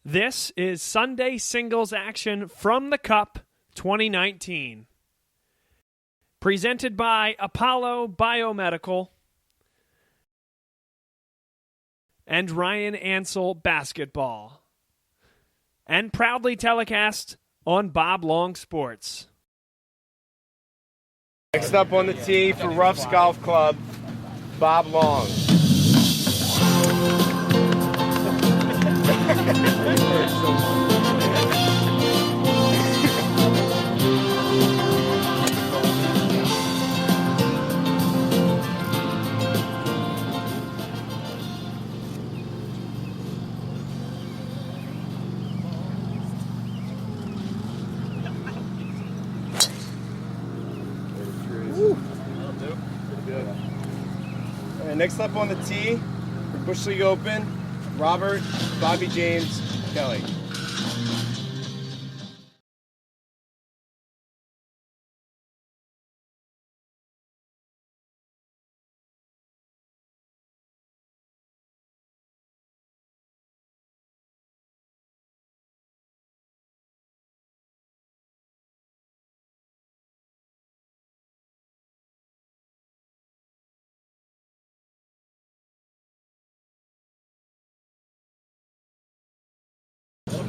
This is Sunday Singles Action from the Cup 2019. Presented by Apollo Biomedical and Ryan Ansel Basketball. And proudly telecast on Bob Long Sports. Next up on the tee for Ruff's Golf Club, Bob Long. And next up on the tee for Bush League Open, Robert Bobby James Kelly.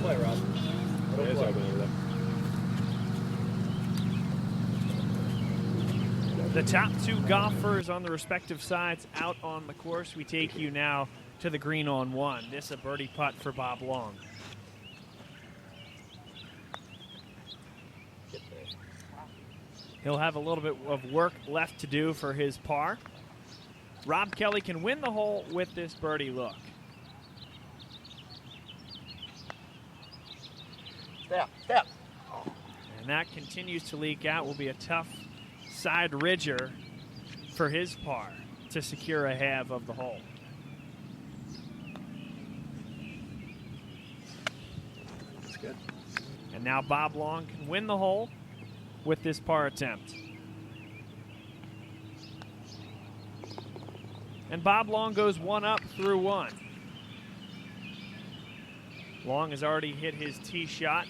Play, Rob. The top two golfers on the respective sides out on the course. We take you now to the green on one. This a birdie putt for Bob Long. He'll have a little bit of work left to do for his par. Rob Kelly can win the hole with this birdie look. Step. And that continues to leak out. Will be a tough side ridger for his par to secure a half of the hole. That's good. And now Bob Long can win the hole with this par attempt. And Bob Long goes one up through one. Long has already hit his tee shot.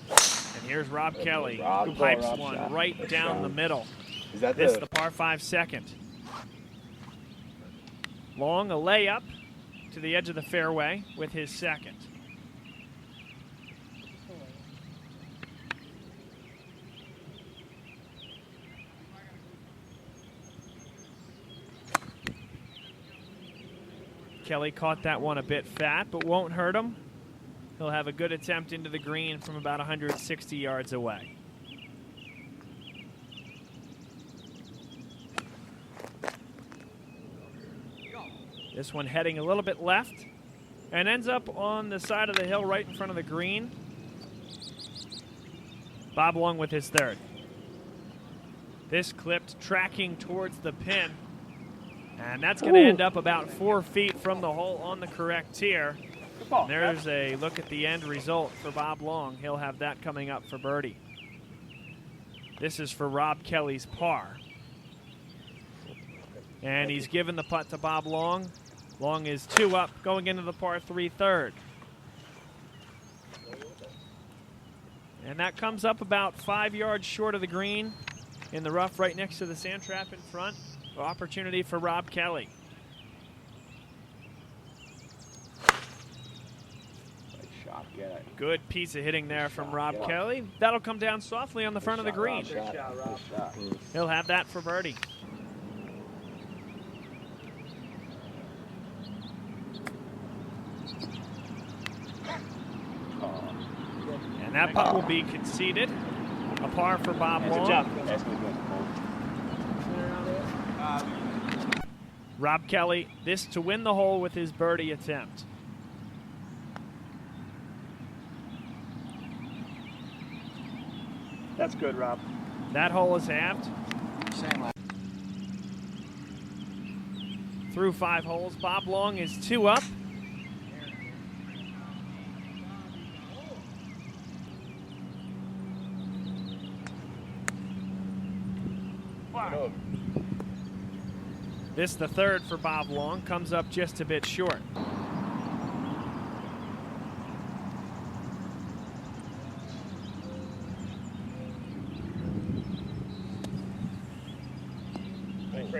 And here's Rob Kelly, who pipes one right down the middle. Is that this the par 5 second? Long a layup to the edge of the fairway with his second. Kelly caught that one a bit fat, but won't hurt him. He'll have a good attempt into the green from about 160 yards away. This one heading a little bit left and ends up on the side of the hill right in front of the green. Bob Long with his third. This clipped tracking towards the pin. And that's going to end up about 4 feet from the hole on the correct tier. And there's a look at the end result for Bob Long. He'll have that coming up for birdie. This is for Rob Kelly's par. And he's given the putt to Bob Long. Long is 2 up going into the par 3 third. And that comes up about 5 yards short of the green in the rough right next to the sand trap in front. Opportunity for Rob Kelly. Good piece of hitting there from Rob Kelly. That'll come down softly on the front of the green. He'll have that for birdie. And that putt will be conceded. A par for Bob Long. Rob Kelly, this to win the hole with his birdie attempt. That's good, Rob. That hole is halved. Through 5 holes, Bob Long is 2 up. This, the third for Bob Long, comes up just a bit short.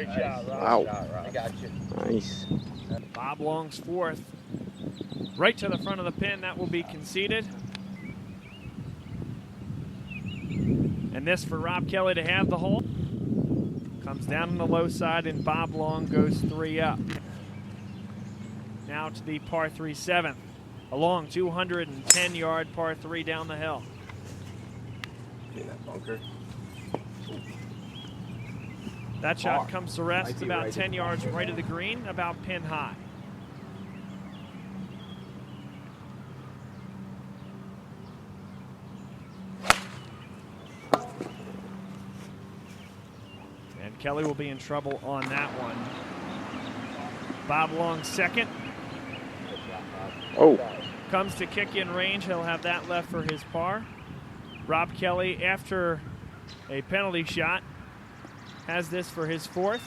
Great shot, Rob. Wow. I got you. Nice. Bob Long's fourth. Right to the front of the pin. That will be conceded. And this for Rob Kelly to have the hole. Comes down on the low side, and Bob Long goes 3 up. Now to the par 3 7th. A long 210-yard par 3 down the hill. In that bunker. That shot comes to rest about 10 yards right of the green, about pin high. And Kelly will be in trouble on that one. Bob Long second. Oh. Comes to kick in range. He'll have that left for his par. Rob Kelly, after a penalty shot, has this for his fourth.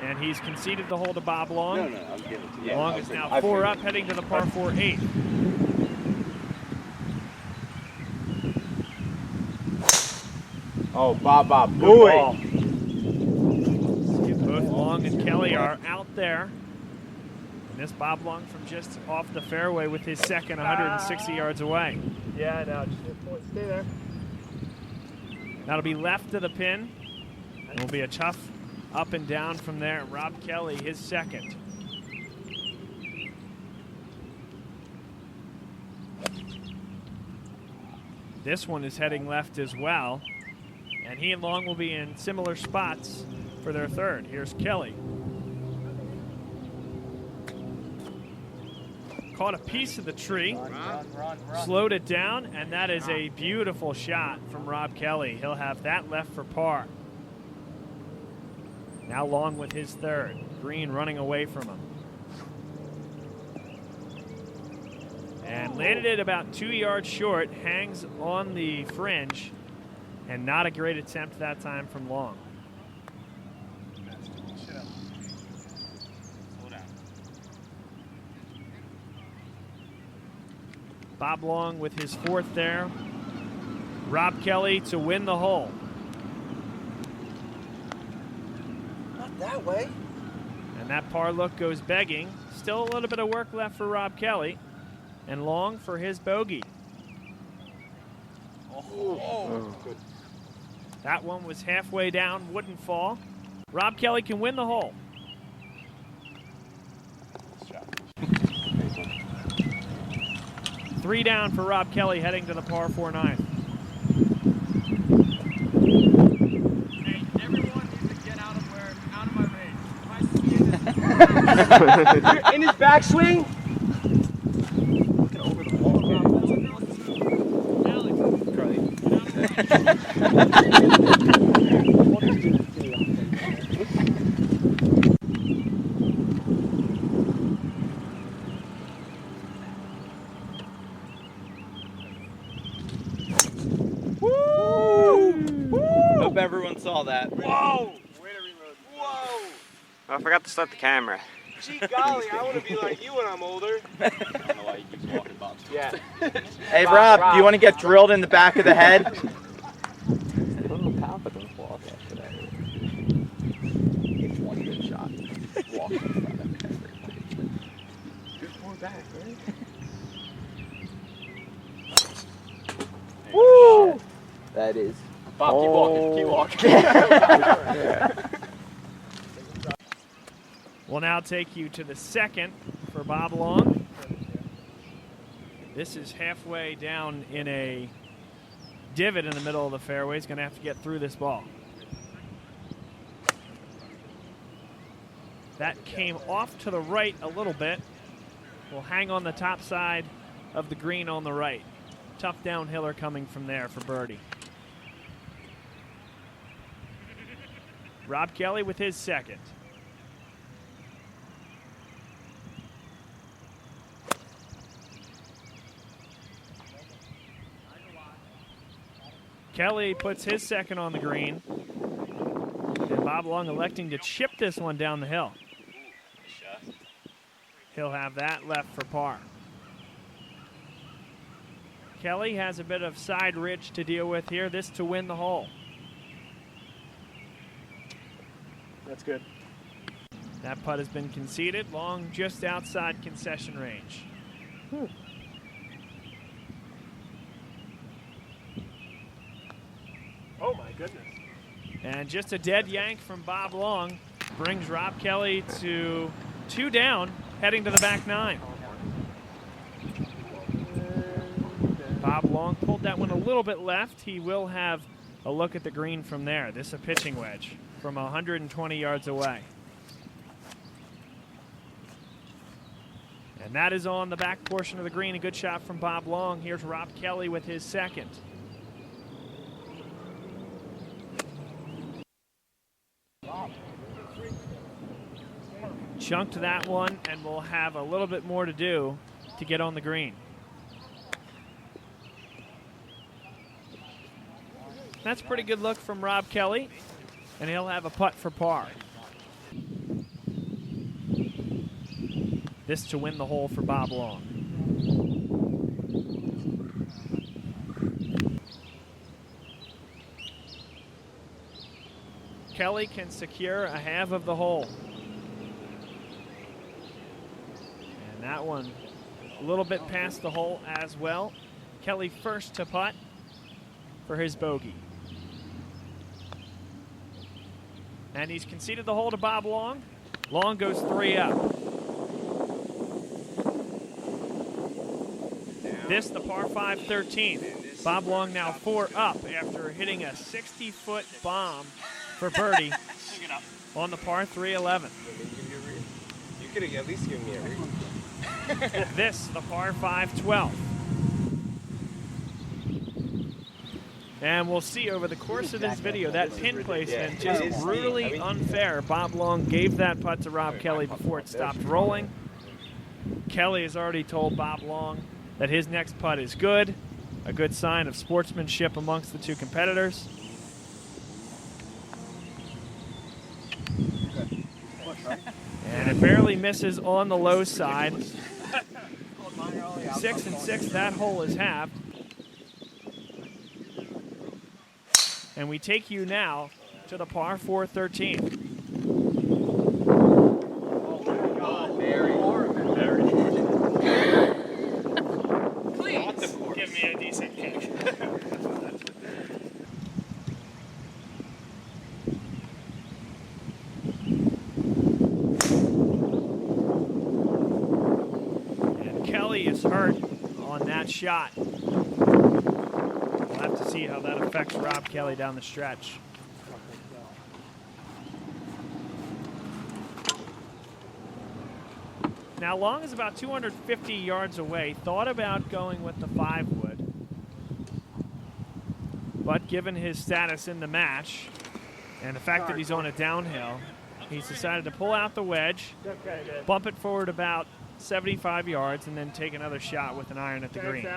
And he's conceded the hole to Bob Long. No, I'm giving it to you. Long is now 4 up, heading to the par 4 8. Oh, Bob, Good boy. ball. Both Long and Kelly are out there. And this Bob Long from just off the fairway with his second, 160 yards away. Yeah, no, just stay there. That'll be left to the pin. And will be a tough up and down from there. Rob Kelly, his second. This one is heading left as well. And he and Long will be in similar spots for their third. Here's Kelly. Caught a piece of the tree, slowed it down, and that is a beautiful shot from Rob Kelly. He'll have that left for par. Now Long with his third. Green running away from him. And landed it about 2 yards short, hangs on the fringe, and not a great attempt that time from Long. Bob Long with his fourth there. Rob Kelly to win the hole. Not that way. And that par look goes begging. Still a little bit of work left for Rob Kelly. And Long for his bogey. Good. That one was halfway down, wouldn't fall. Rob Kelly can win the hole. 3 down for Rob Kelly heading to the par 4 9. Hey, everyone needs to get out of my range. If I see it, You're in his backswing? Looking over the wall. Hope everyone saw that. Whoa! Way to reload. Whoa! I forgot to start the camera. Gee golly, I want to be like you when I'm older. I don't know why he keeps walking Bob's. Yeah. Hey Rob, do you want to get drilled in the back of the head? I don't know how to walk after that. It's one good shot. Walk in front of him. Just pull back, right? Woo! That is. Bob, keep walking, keep walking. We'll now take you to the second for Bob Long. This is halfway down in a divot in the middle of the fairway. He's going to have to get through this ball. That came off to the right a little bit. Will hang on the top side of the green on the right. Tough downhiller coming from there for birdie. Rob Kelly with his second. Kelly puts his second on the green. And Bob Long electing to chip this one down the hill. He'll have that left for par. Kelly has a bit of side ridge to deal with here. This to win the hole. That's good. That putt has been conceded. Long just outside concession range. Oh my goodness. And just a dead yank from Bob Long brings Rob Kelly to 2 down, heading to the back 9. Bob Long pulled that one a little bit left. He will have a look at the green from there. This is a pitching wedge from 120 yards away. And that is on the back portion of the green. A good shot from Bob Long. Here's Rob Kelly with his second. Chunked that one, and we'll have a little bit more to do to get on the green. That's a pretty good look from Rob Kelly, and he'll have a putt for par. This to win the hole for Bob Long. Kelly can secure a half of the hole. And that one a little bit past the hole as well. Kelly first to putt for his bogey. And he's conceded the hole to Bob Long. Long goes 3 up. This, the par 5 13th. Bob Long now 4 up after hitting a 60-foot bomb for birdie on the par 3 11. You could have at least given me a read. This, the par 5 12. And we'll see over the course of this video that pin placement just brutally unfair. Bob Long gave that putt to Rob Kelly before it stopped rolling. Kelly has already told Bob Long that his next putt is good, a good sign of sportsmanship amongst the two competitors. And it barely misses on the low side. 6 and 6, that hole is halved. And we take you now to the par 4 13. Give me a decent kick. And Kelly is hurt on that shot. We'll have to see how that affects Rob Kelly down the stretch. Now, Long is about 250 yards away. Thought about going with the 5-wood. But given his status in the match and the fact that he's on a downhill, he's decided to pull out the wedge, bump it forward about 75 yards, and then take another shot with an iron at the green.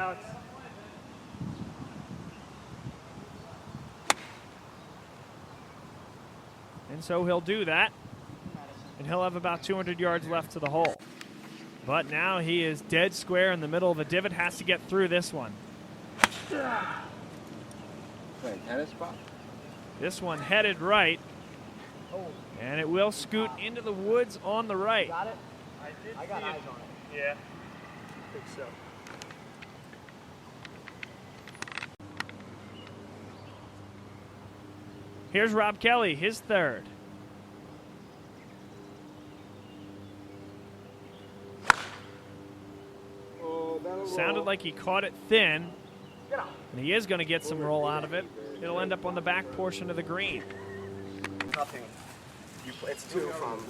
And so he'll do that, and he'll have about 200 yards left to the hole. But now he is dead square in the middle of a divot, has to get through this one. Tennis spot? This one headed right, And it will scoot into the woods on the right. Got it? I got eyes on it. yeah, I think so. Here's Rob Kelly, his third. Sounded like he caught it thin, and he is going to get some roll out of it. It'll end up on the back portion of the green. Nothing. It's 2 from.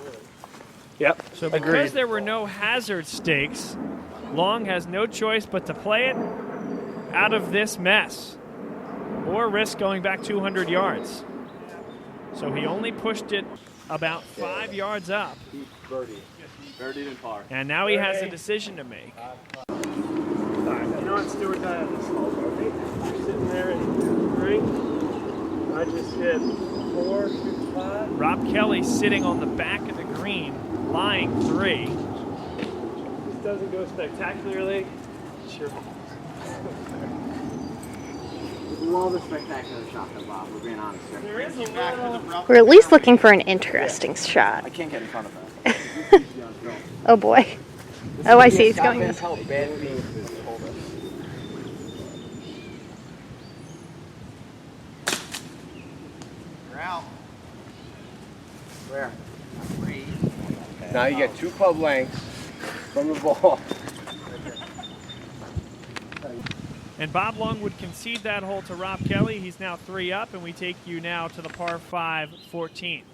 Yep. So because there were no hazard stakes, Long has no choice but to play it out of this mess or risk going back 200 yards. So he only pushed it about 5 yards up. Birdie and par. And now he has a decision to make. All right, you know what, Stuart, I have this hole, okay? You're sitting there in 3. I just hit 4, 6, 5. Rob Kelly sitting on the back of the green, lying 3. This doesn't go spectacularly. Sure. love the spectacular shot though, Bob. We're being honest here. There is a little... We're at least looking for an interesting shot. I can't get in front of that. Oh boy. Oh, I see. He's going this. How bad beef is hold us. You're out. Where? Now you get 2 club lengths from the ball. And Bob Long would concede that hole to Rob Kelly. He's now 3 up, and we take you now to the par 5 14th.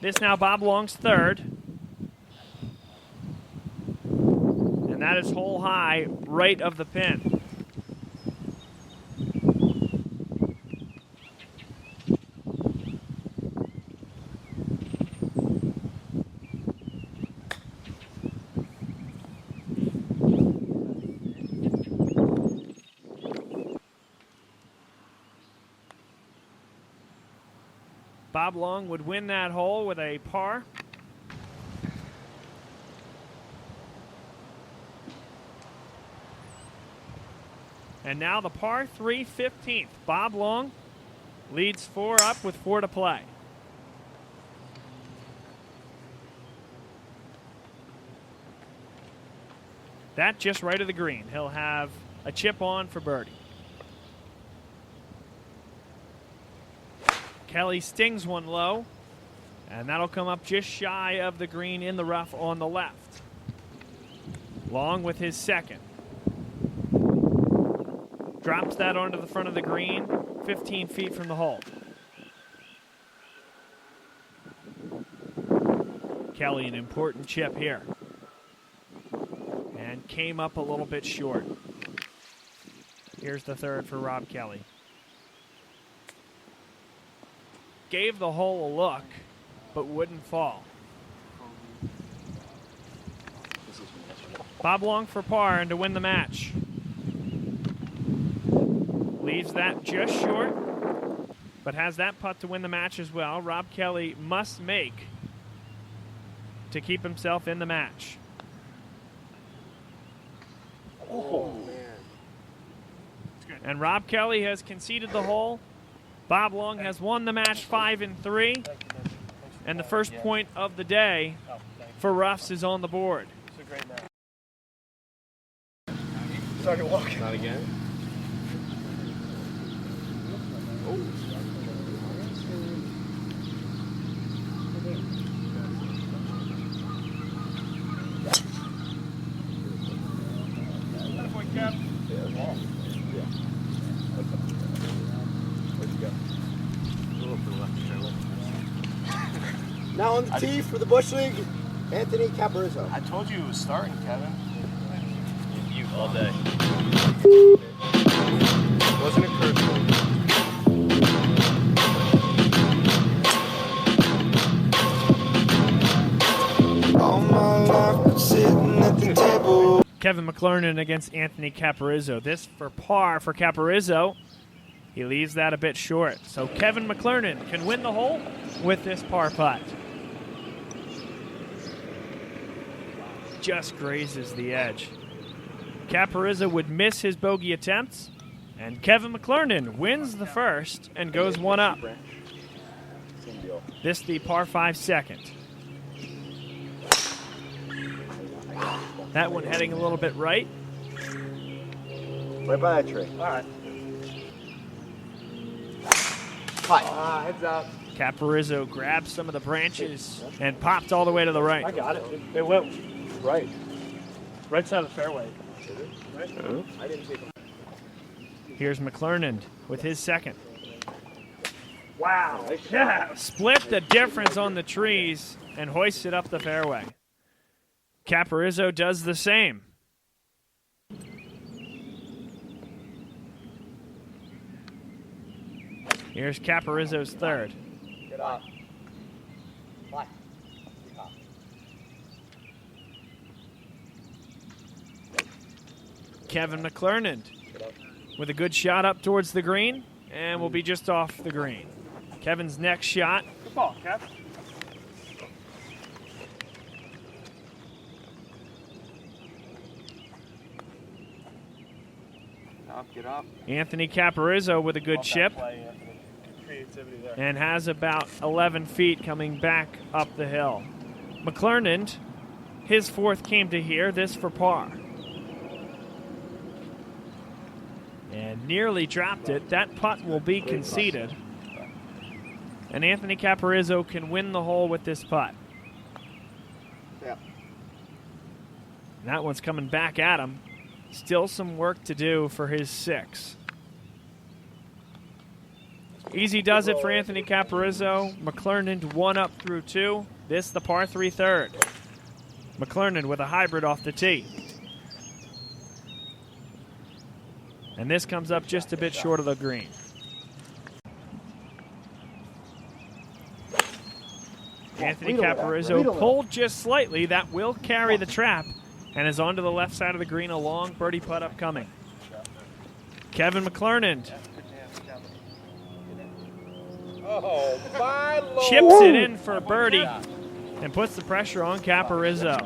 This now Bob Long's 3rd. And that is hole high, right of the pin. Bob Long would win that hole with a par. And now the par 3 15th. Bob Long leads 4 up with 4 to play. That just right of the green. He'll have a chip on for birdie. Kelly stings one low, and that'll come up just shy of the green in the rough on the left. Long with his 2nd. Drops that onto the front of the green, 15 feet from the hole. Kelly, an important chip here. And came up a little bit short. Here's the 3rd for Rob Kelly. Gave the hole a look, but wouldn't fall. Bob Long for par and to win the match. Leaves that just short, but has that putt to win the match as well. Rob Kelly must make to keep himself in the match. Oh, man. And Rob Kelly has conceded the hole. Bob Long has won the match 5 and 3. And the first point of the day for Ruffs is on the board. It's a great match. Started walking. Not again. Now on the tee for the Bush League, Anthony Caporizzo. I told you it was starting, Kevin. You all day. Wasn't a curveball. All my life been sitting at the table. Kevin McClernand against Anthony Caporizzo. This for par for Caporizzo. He leaves that a bit short. So Kevin McClernand can win the hole with this par putt. Just grazes the edge. Caporizzo would miss his bogey attempts, and Kevin McClernand wins the first and goes 1 up. This the par 5 2nd. That one heading a little bit right. Right by that tree. All right. Hi. Heads up. Caporizzo grabbed some of the branches and popped all the way to the I right. got it. It went right. Right side of the fairway. I didn't see them. Here's McClernand with his 2nd. Wow. Yeah. Split the difference on the trees and hoists it up the fairway. Caporizzo does the same. Here's Caporizzo's 3rd. Get up. Fly. Kevin McClernand with a good shot up towards the green, and will be just off the green. Kevin's next shot. Good ball, Kev. Get up. Anthony Caporizzo with a good chip. Play, Anthony. Creativity there. And has about 11 feet coming back up the hill. McClernand, his fourth came to here, this for par. And nearly dropped it. That putt will be conceded. And Anthony Caporizzo can win the hole with this putt. Yeah. And that one's coming back at him. Still some work to do for his 6. Easy does it for Anthony Caporizzo. McClernand 1 up through 2. This the par 3 third. McClernand with a hybrid off the tee. And this comes up just a bit short of the green. Anthony Caporizzo pulled just slightly. That will carry the trap and is onto the left side of the green. A long birdie putt upcoming. Kevin McClernand Oh, my Lord. chips it in for birdie and puts the pressure on Caporizzo.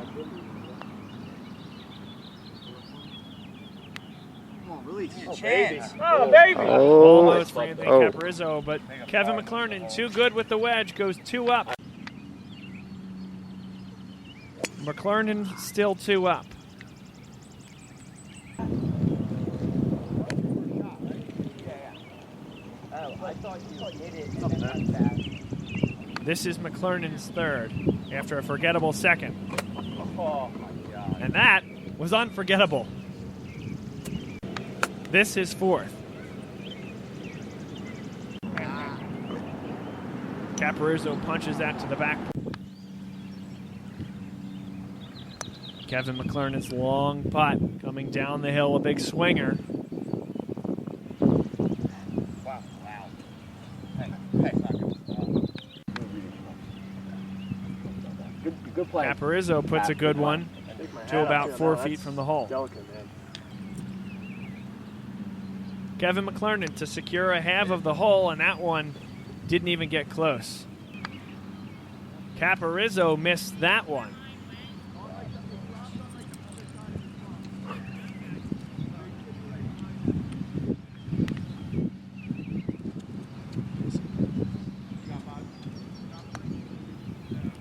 Oh, baby. Almost for Anthony Caporizzo, but Kevin McClernand too good with the wedge, goes 2 up. McClernand still 2 up. This is McClernand's 3rd after a forgettable 2nd. And that was unforgettable. This is 4th. Caporizzo punches that to the back. Kevin McClernand's long putt coming down the hill, a big swinger. Good play. Caporizzo puts a good one to about 4 feet from the hole. Delicate, man. Kevin McClernand to secure a half of the hole, and that one didn't even get close. Caporizzo missed that one.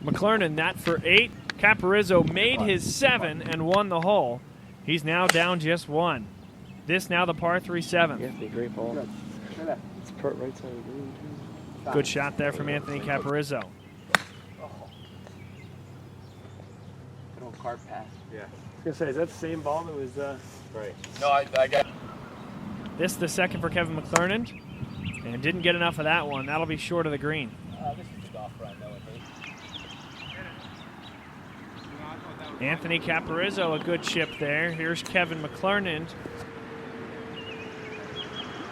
McClernand, that for 8. Caporizzo made his 7 and won the hole. He's now down just 1. This now the par 3 7th. Yeah, be great ball. It's pert right side of the green, too. Good shot there from Anthony Caporizzo. Good old cart pass. Yeah. I was going to say, is that the same ball that was... Right. No, I got. This the 2nd for Kevin McClernand, and didn't get enough of that one. That'll be short of the green. This is a golf run, though, I think. Anthony Caporizzo, a good chip there. Here's Kevin McClernand.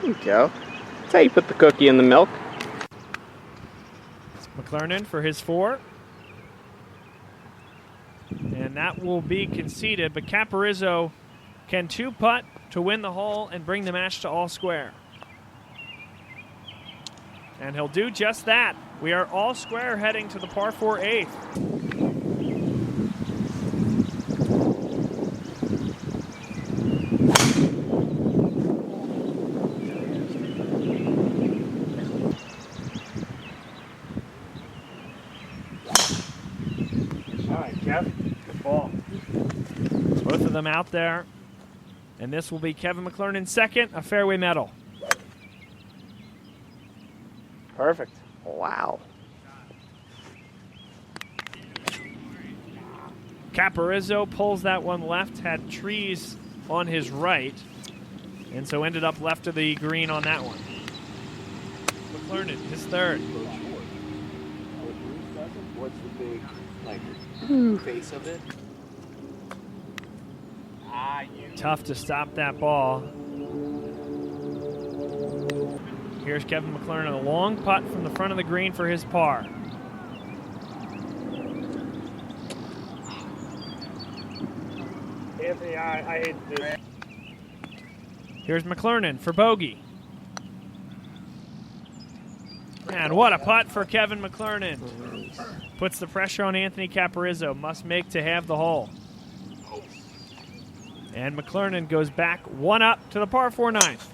There you go. That's how you put the cookie in the milk. McClernand for his 4. And that will be conceded, but Caporizzo can 2-putt to win the hole and bring the match to all square. And he'll do just that. We are all square heading to the par 4 8th. Good ball. Both of them out there. And this will be Kevin McClernand's 2nd, a fairway medal. Perfect. Wow. Caporizzo pulls that one left, had trees on his right, and so ended up left of the green on that one. McClernand, his 3rd. What's the big, face of it? Tough to stop that ball. Here's Kevin McClernand, a long putt from the front of the green for his par. Anthony, I hate this. Here's McClernand for bogey. And what a putt for Kevin McClernand. Puts the pressure on Anthony Caporizzo. Must make to have the hole. And McClernand goes back 1 up to the par 4 ninth.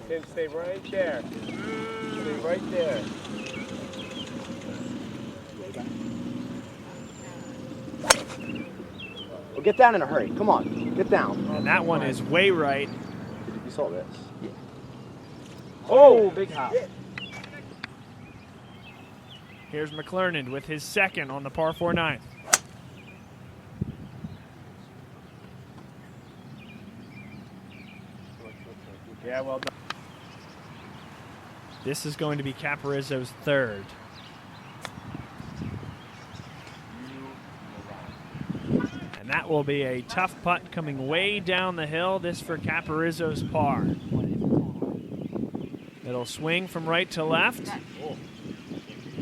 Tim, stay right there. Stay right there. Well, get down in a hurry. Come on, get down. And that one is way right. You saw this? Yeah. Oh, big hop. Here's McClernand with his second on the par 4 ninth. Yeah, well done. This is going to be Caporizzo's third. And that will be a tough putt coming way down the hill. This for Caporizzo's par. It'll swing from right to left.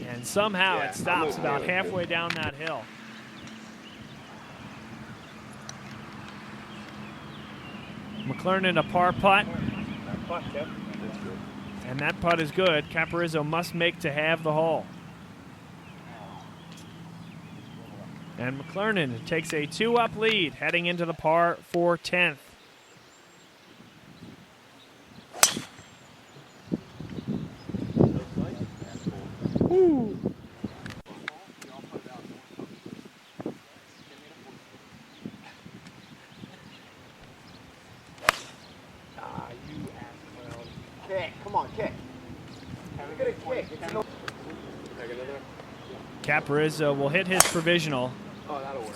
And somehow it stops about halfway down that hill. McClernand a par putt. And that putt is good. Caporizzo must make to have the hole. And McClernand takes a 2-up lead heading into the par 4 10th. Come on, kick. Get a kick. Caporizzo will hit his provisional. Oh, that'll work.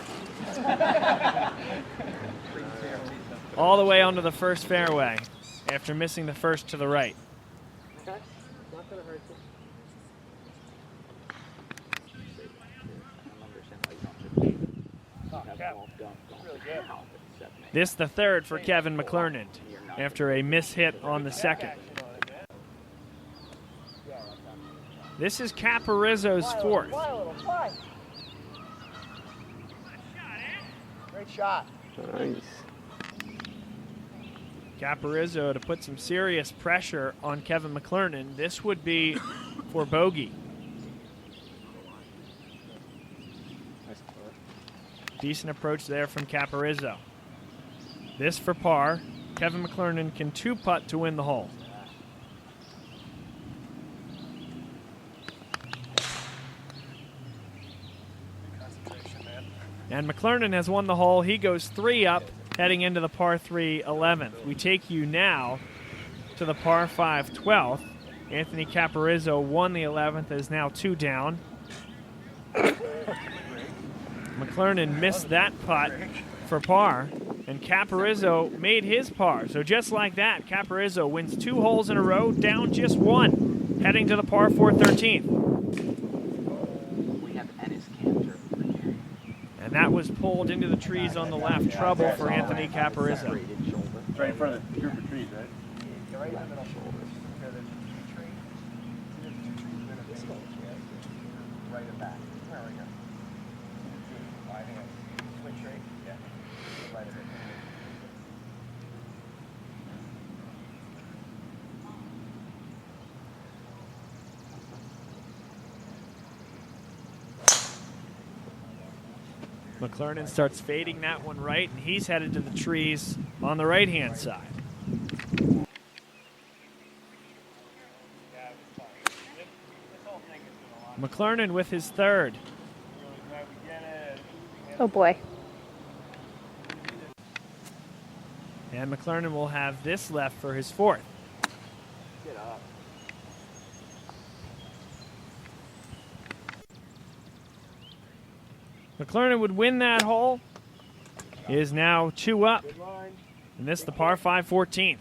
All the way onto the first fairway after missing the first to the right. Okay. Not gonna hurt you. This the third for Kevin McClernand after a mishit on the second. This is Caporizzo's fourth. Great shot. Nice. Caporizzo to put some serious pressure on Kevin McClernand. This would be for bogey. Decent approach there from Caporizzo. This for par. Kevin McClernand can 2-putt to win the hole. And McClernand has won the hole. He goes 3 up, heading into the par 3 11th. We take you now to the par 5 12th. Anthony Caporizzo won the 11th, is now 2 down. McClernand missed that putt for par, and Caporizzo made his par. So just like that, Caporizzo wins 2 holes in a row, down just 1, heading to the par 4 13th. And that was pulled into the trees on the left. Trouble for Anthony Caporizzo. Right in front of the group of trees, right? Right in the middle. Right in back. There we go. Switch straight? Yeah. Right in it. McClernand starts fading that one right, and he's headed to the trees on the right-hand side. McClernand with his third. Oh boy. And McClernand will have this left for his fourth. Get up. McClernand would win that hole. He is now 2 up. And this the par 5 14th.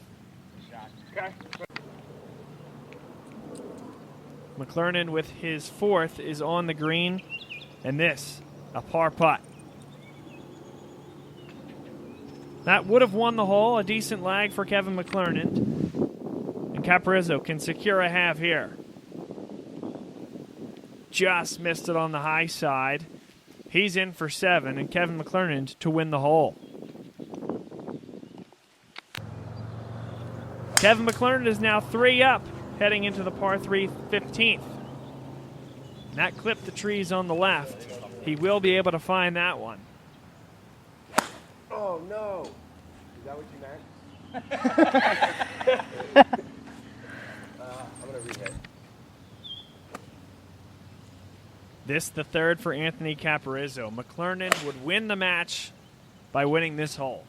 McClernand with his fourth is on the green. And this, a par putt. That would have won the hole, a decent lag for Kevin McClernand. And Caporizzo can secure a half here. Just missed it on the high side. He's in for 7, and Kevin McClernand to win the hole. Kevin McClernand is now 3 up, heading into the par 3 15th. And that clipped the trees on the left. He will be able to find that one. Oh, no. Is that what you meant? I'm going to rehit. This the third for Anthony Caporizzo. McClernand would win the match by winning this hole.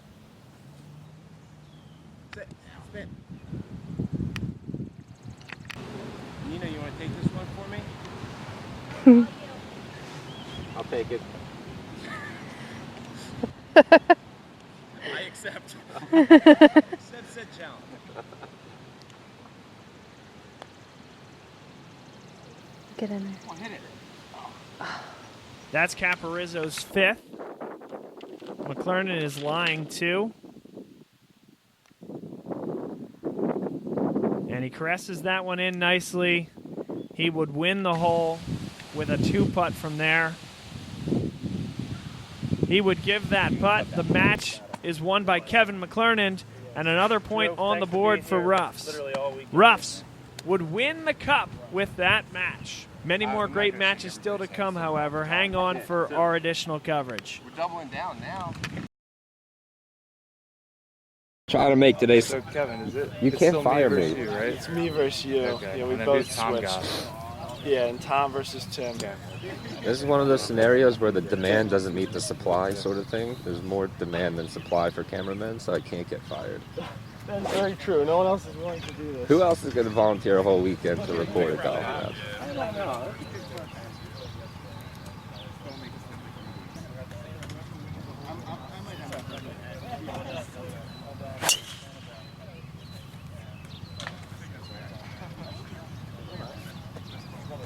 Sit. Spin. Nina, you want to take this one for me? I'll take it. I accept. Accept said challenge. Get in there. Come on, hit it. That's Caporizzo's 5th. McClernand is lying 2. And he caresses that one in nicely. He would win the hole with a 2-putt from there. He would give that putt. The match is won by Kevin McClernand, and another point on the board for Ruffs. Ruffs would win the cup with that match. Many more great matches still to come, however. Hang on for our additional coverage. We're doubling down now. Trying to make today. So Kevin, is it? You it's can't still fire me. me. Versus you, right? It's me versus you. Okay. Yeah, we And then both who's Tom switched. got? Yeah, and Tom versus Tim. Okay. This is one of those scenarios where the demand doesn't meet the supply, sort of thing. There's more demand than supply for cameramen, so I can't get fired. That's very true. No one else is willing to do this. Who else is going to volunteer a whole weekend to report a golf match? I don't know.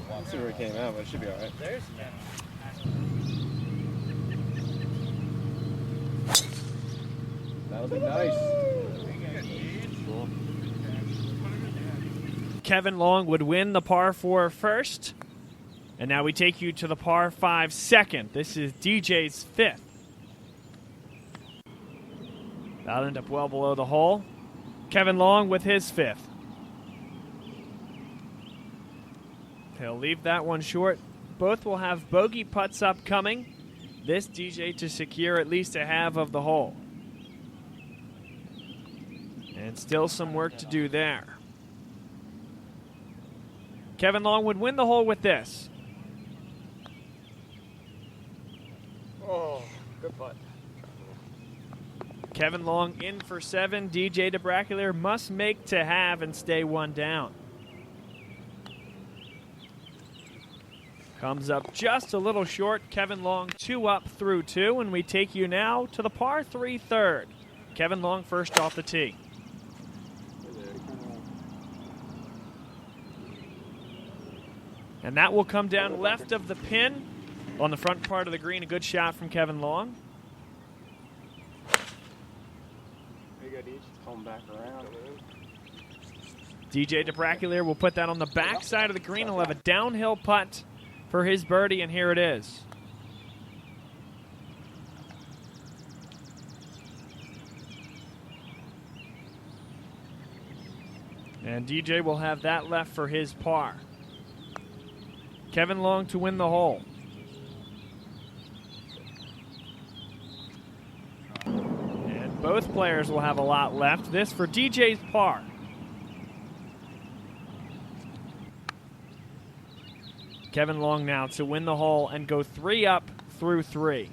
Let's see where it came out, but it should be all right. There's that'll be nice. Kevin Long would win the par 4 first. And now we take you to the par 5 second. This is DJ's 5th. That'll end up well below the hole. Kevin Long with his 5th. He'll leave that one short. Both will have bogey putts upcoming. This DJ to secure at least a half of the hole. And still some work to do there. Kevin Long would win the hole with this. Oh, good putt. Kevin Long in for 7. DJ DeBrakeleer must make to have and stay 1 down. Comes up just a little short. Kevin Long 2 up through 2, and we take you now to the par 3 third. Kevin Long first off the tee. And that will come down left of the pin on the front part of the green. A good shot from Kevin Long. Coming back around. DJ DeBrakeleer will put that on the back side of the green. He'll have a downhill putt for his birdie, and here it is. And DJ will have that left for his par. Kevin Long to win the hole. And both players will have a lot left. This for DJ's par. Kevin Long now to win the hole and go 3 up through 3.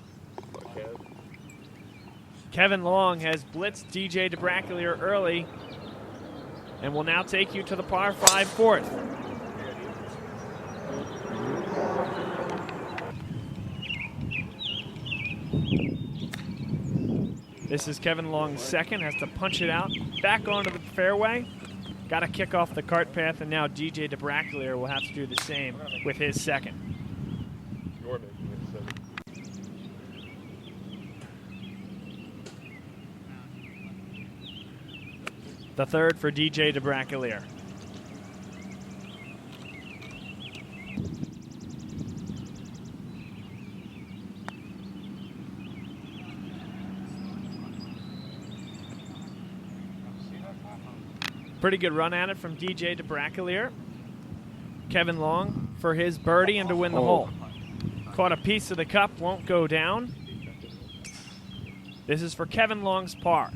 Kevin Long has blitzed DJ DeBrakeleer early and will now take you to the par 5 fourth. This is Kevin Long's second, has to punch it out back onto the fairway. Got to kick off the cart path, and now DJ DeBrakeleer will have to do the same with his second. The third for DJ DeBrakeleer. Pretty good run at it from DJ DeBrakeleer. Kevin Long for his birdie and to win the hole. Caught a piece of the cup, won't go down. This is for Kevin Long's par.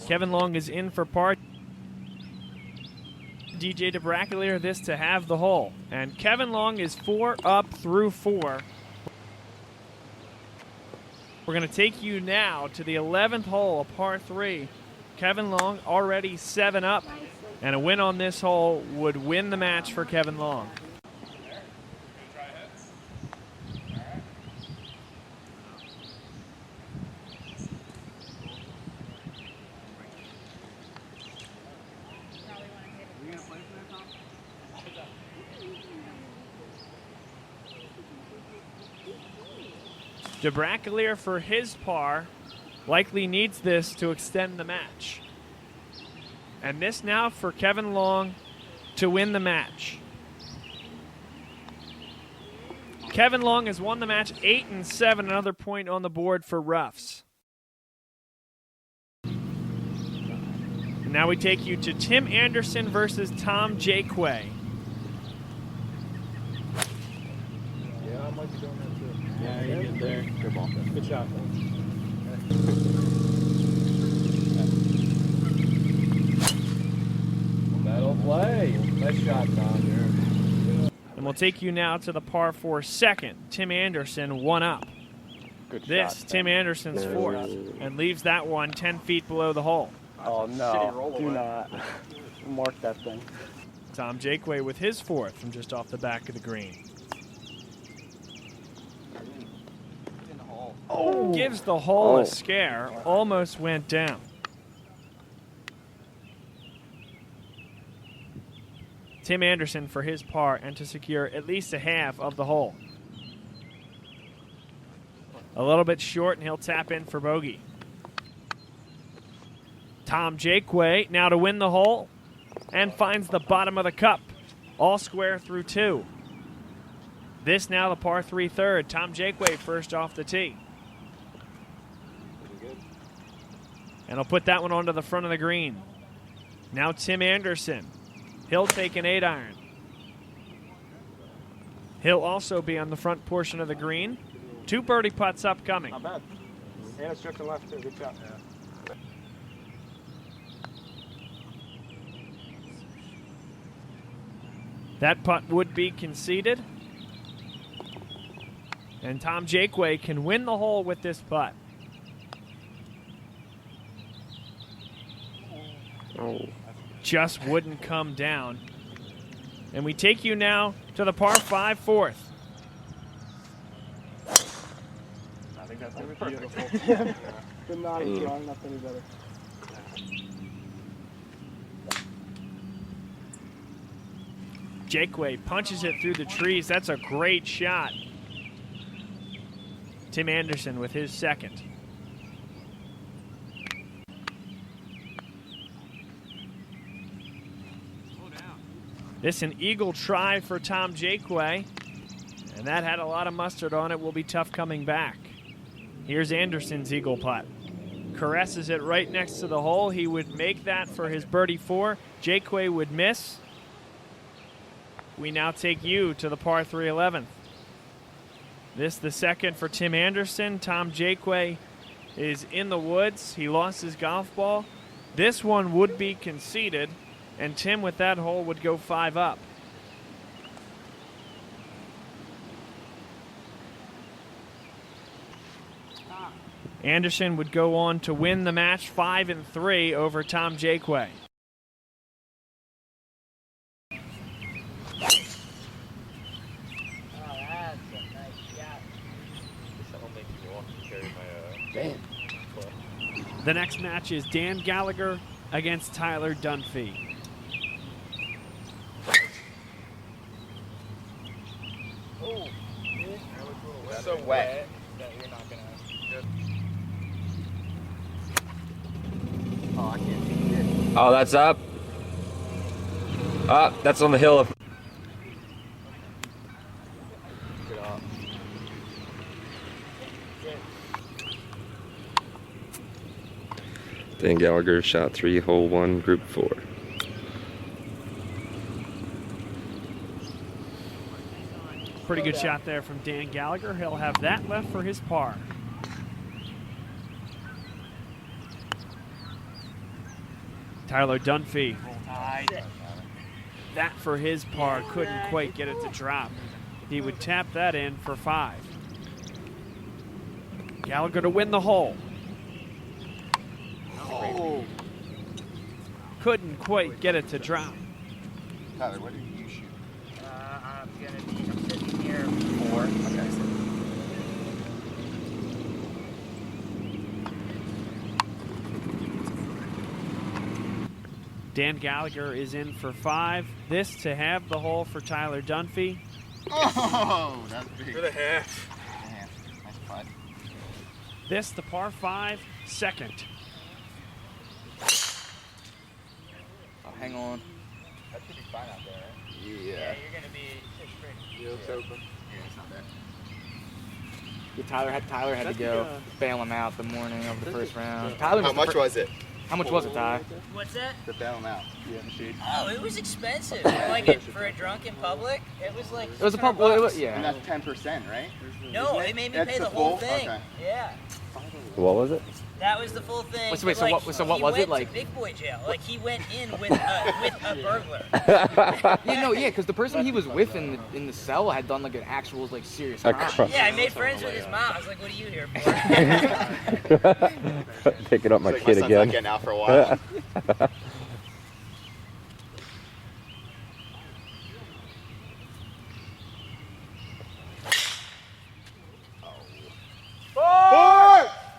Kevin Long is in for par. DJ DeBrakeleer this to have the hole. And Kevin Long is 4 up through 4. We're going to take you now to the 11th hole, a par 3. Kevin Long already 7 up, and a win on this hole would win the match for Kevin Long. DeBrakeleer for his par likely needs this to extend the match. And this now for Kevin Long to win the match. Kevin Long has won the match 8 and 7, another point on the board for roughs. And now we take you to Tim Anderson versus Tom Jaquay. Yeah, I might be doing that too. Yeah, you get there. Good ball. Good shot. That'll play. Nice shot, Tom. And we'll take you now to the par 4 second. Tim Anderson 1 up. Good This, shot. Tim Anderson's 4th, and leaves that one 10 feet below the hole. Oh, no. Do not. Mark that thing. Tom Jaquay with his 4th from just off the back of the green. Oh. Gives the hole a scare. Almost went down. Tim Anderson for his par and to secure at least a half of the hole. A little bit short, and he'll tap in for bogey. Tom Jaquay now to win the hole and finds the bottom of the cup. All square through 2. This now the par 3 third. Tom Jaquay first off the tee. And he'll put that one onto the front of the green. Now Tim Anderson. He'll take an 8-iron. He'll also be on the front portion of the green. 2 birdie putts upcoming. Not bad. And it's drifting left too. Good shot. Yeah. That putt would be conceded. And Tom Jaquay can win the hole with this putt. Just wouldn't come down. And we take you now to the par 5 4th. I think that's going to be beautiful. The knot is drawing up any better. Jaquay punches it through the trees. That's a great shot. Tim Anderson with his 2nd. This an eagle try for Tom Jaquay, and that had a lot of mustard on it. Will be tough coming back. Here's Anderson's eagle putt. Caresses it right next to the hole. He would make that for his birdie 4. Jaquay would miss. We now take you to the par 3 11th. This the 2nd for Tim Anderson. Tom Jaquay is in the woods. He lost his golf ball. This one would be conceded, and Tim with that hole would go 5 up. Anderson would go on to win the match 5 and 3 over Tom Jaquay. The next match is Dan Gallagher against Tyler Dunphy. So wet. Oh, I can't see it. Oh, that's up. That's on the hill. Dan Gallagher, shot 3, hole 1, group 4. Pretty good shot there from Dan Gallagher. He'll have that left for his par. Tyler Dunphy. That for his par. Couldn't quite get it to drop. He would tap that in for 5. Gallagher to win the hole. Oh. Couldn't quite get it to drop. Tyler, what did you shoot? I'm sitting here 4. Okay. Dan Gallagher is in for 5. This to have the hole for Tyler Dunphy. Oh, that's big. For the half. Nice putt. This the par 5, second. Oh, hang on. That should be fine out there, right? Yeah. You're going to be 6 straight. Yeah, it's open. Yeah, it's not bad. Yeah, Tyler had to go bail him out the morning of the first round. How much was it? How much was it, Ty? What's that? To bail him out. Yeah, Oh, it was expensive. For a drunk in public, it was like It was a pub. Yeah. And that's 10%, right? No, they made me That's pay the the whole full? thing. Okay. Yeah. What was it? That was the full thing. So wait, but, so what he was it, went like- to big boy jail. Like he went in with a burglar. Because the person he was with in the cell had done like an actual like serious crime. Yeah, I made friends with his mom. I was like, "What are you here for?" Picking up my Like, kid son's again. not getting out for a while.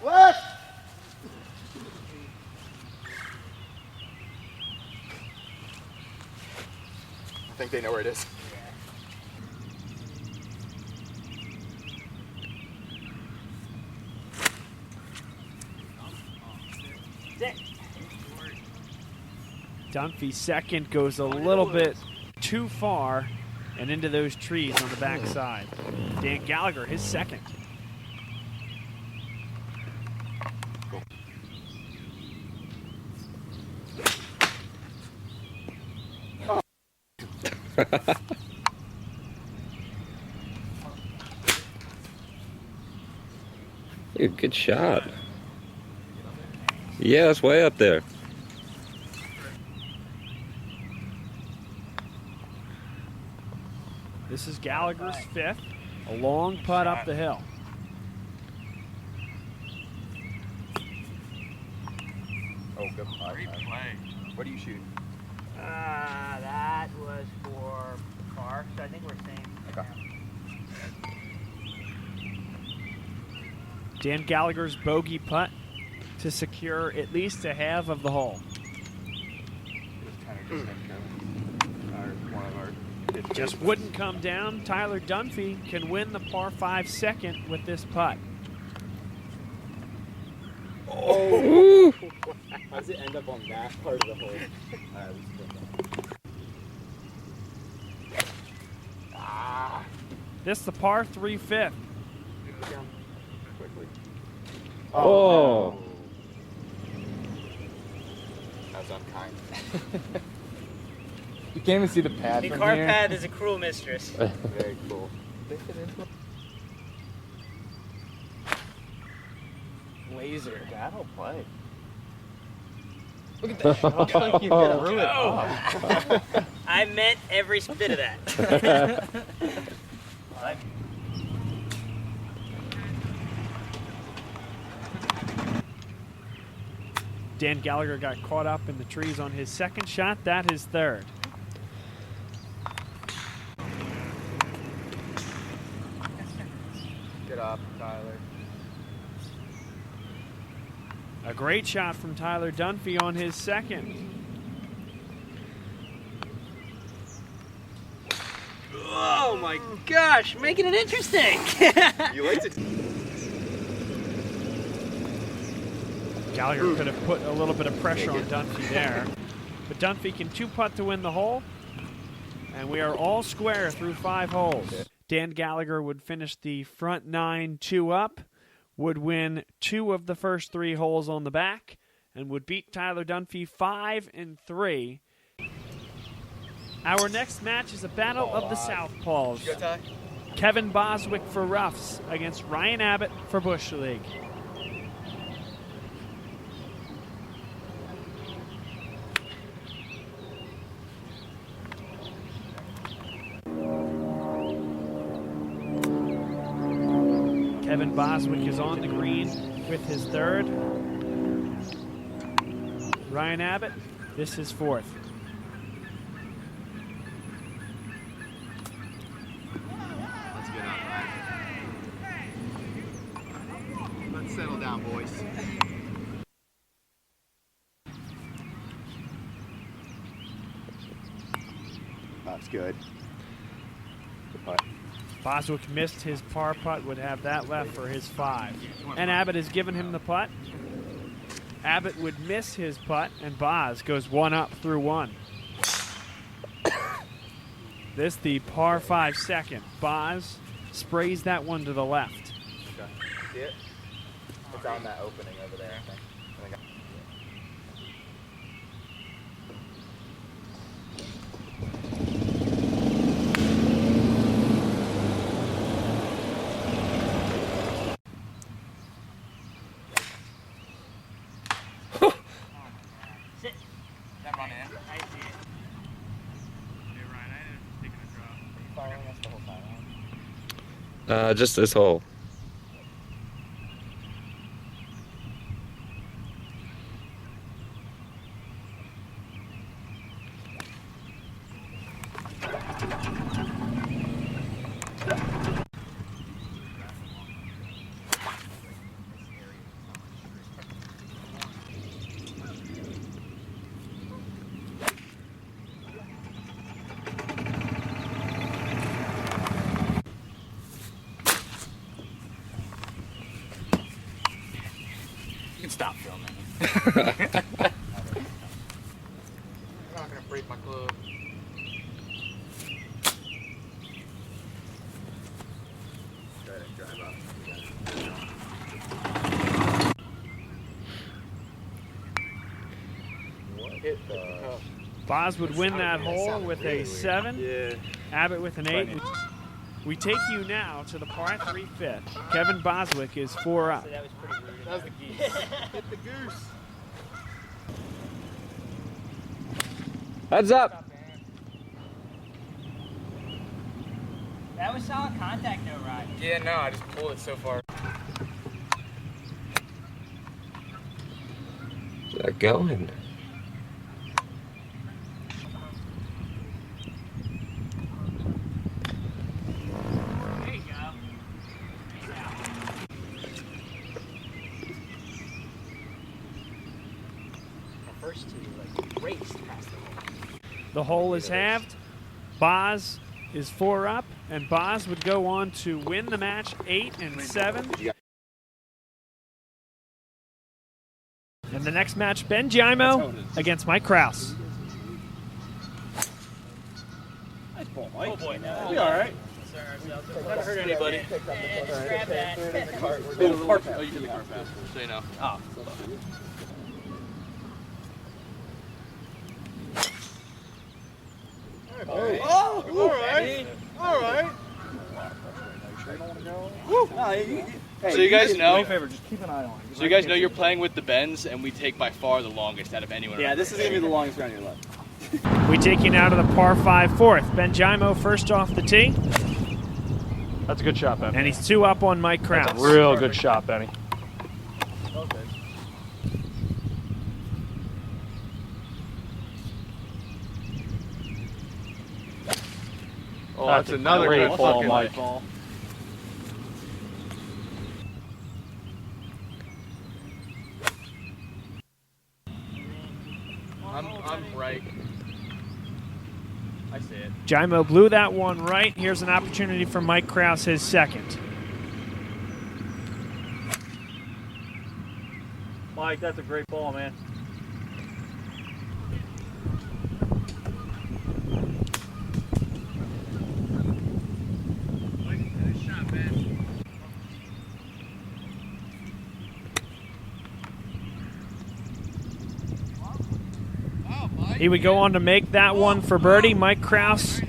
Left! I think they know where it is. Dunphy second goes a little bit too far and into those trees on the backside. Dan Gallagher, his second. Dude, good shot. Yeah, it's way up there. This is Gallagher's 5th. A long putt up the hill. Oh, good putt. Great play. What do you shoot? That was for par, so I think we're same. Okay. Dan Gallagher's bogey putt to secure at least a half of the hole. Just wouldn't come down. Tyler Dunphy can win the par 5 second with this putt. Oh! How does it end up on that part of the hole? This the par 3 5th. Oh. That was unkind. You can't even see the pad The from car here. pad is a cruel mistress. Very cool. Laser. That'll play. Look at that shot. You threw it off. I meant every bit of that. Dan Gallagher got caught up in the trees on his second shot. That his third. Get up, Tyler. A great shot from Tyler Dunphy on his second. Oh my gosh, making it interesting. You liked it. Gallagher could have put a little bit of pressure on Dunphy there. But Dunphy can 2-putt to win the hole. And we are all square through 5 holes. Dan Gallagher would finish the front 9 2 up, would win 2 of the first 3 holes on the back, and would beat Tyler Dunphy 5-3. Our next match is a battle of the Southpaws. Kevin Boswick for Roughs against Ryan Abbott for Bush League. Kevin Boswick is on the green with his third. Ryan Abbott, this is fourth. Let's get up, Ryan. Let's settle down, boys. That's good. Good putt. Boswick missed his par putt, would have that left for his 5. And Abbott has given him the putt. Abbott would miss his putt, and Bos goes 1 up through 1. This the par 5 second. Bos sprays that one to the left. Okay. See it? It's on that opening over there, I think. Just this hole. Stop filming. I'm not gonna break my club. Bos would win that hole with a 7. Yeah. Abbott with an 8. We take you now to the par 3 fifth. Kevin Boswick is 4 up. So that was pretty rude. That was the geese. Hit the goose. Heads up. That was solid contact, though, Rod. Yeah, no, I just pulled it so far. Is that going? There you go. The first two, like, raced past the hole. The hole is halved. Bos is 4 up, and Bos would go on to win the match 8-7. And the next match, Ben Giaimo against Mike Krouse. Nice ball, Mike. Oh boy, no. Be all right. Never hurt anybody. Just grab that. Oh, you did the cart pass. So you know. Oh. Oh, all right. All right. So you guys know, Just keep an eye on it. so you guys know you're playing with the Bens, and we take by far the longest out of anyone. Yeah, this is going to be the longest round of your life. We take you now to the par 5 fourth. Ben Giaimo first off the tee, That's a good shot, Ben. and he's 2 up on Mike Krouse. Real good shot, Benny. Oh, that's another great good ball, fucking Mike. Ball. I'm right. I see it. Giaimo blew that one right. Here's an opportunity for Mike Krouse, his second. Mike, that's a great ball, man. He would go on to make that one for birdie. Mike Krouse.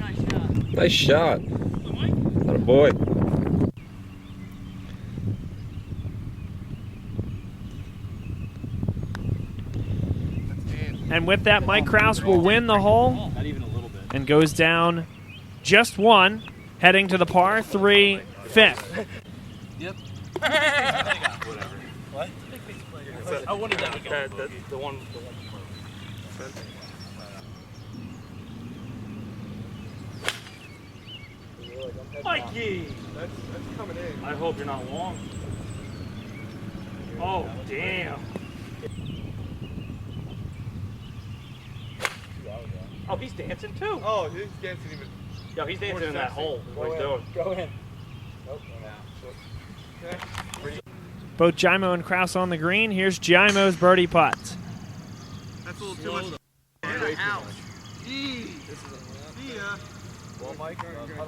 Nice shot. Atta boy. And with that, Mike Krouse will win the hole and goes down just one, heading to the par 3 fifth. Yep. What? I wanted that again. The one. Mikey! That's coming in. I hope you're not long. Oh, damn. Oh, he's dancing too. Oh, he's dancing even. Yo, he's dancing in that hole. What he's doing. Go in. Nope. Both Giaimo and Krouse on the green. Here's Giaimo's birdie putt. That's a little too much.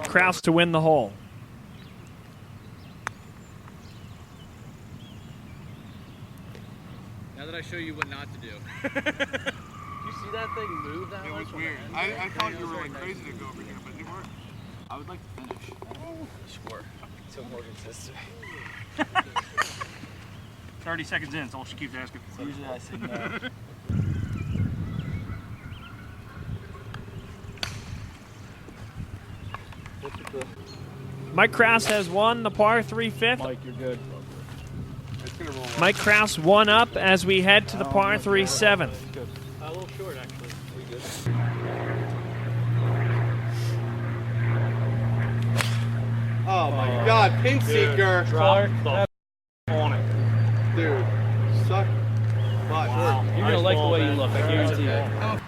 Krouse to win the hole. Now that I show you what not to do. You see that thing move that much? It was weird. I thought you were like crazy to go over here, but it worked. I would like to finish. Sure. So Morgan's sister. 30 seconds in, that's all she keeps asking. Usually I say no. Mike Krouse has won the par 3 fifth. Mike, you're good. Mike Krouse one up as we head to the par 3 seventh. A little short, actually. We good. Oh my God, pin seeker. Drop the on it. Dude, suck. Wow. You're going to like the way you look, I guarantee you.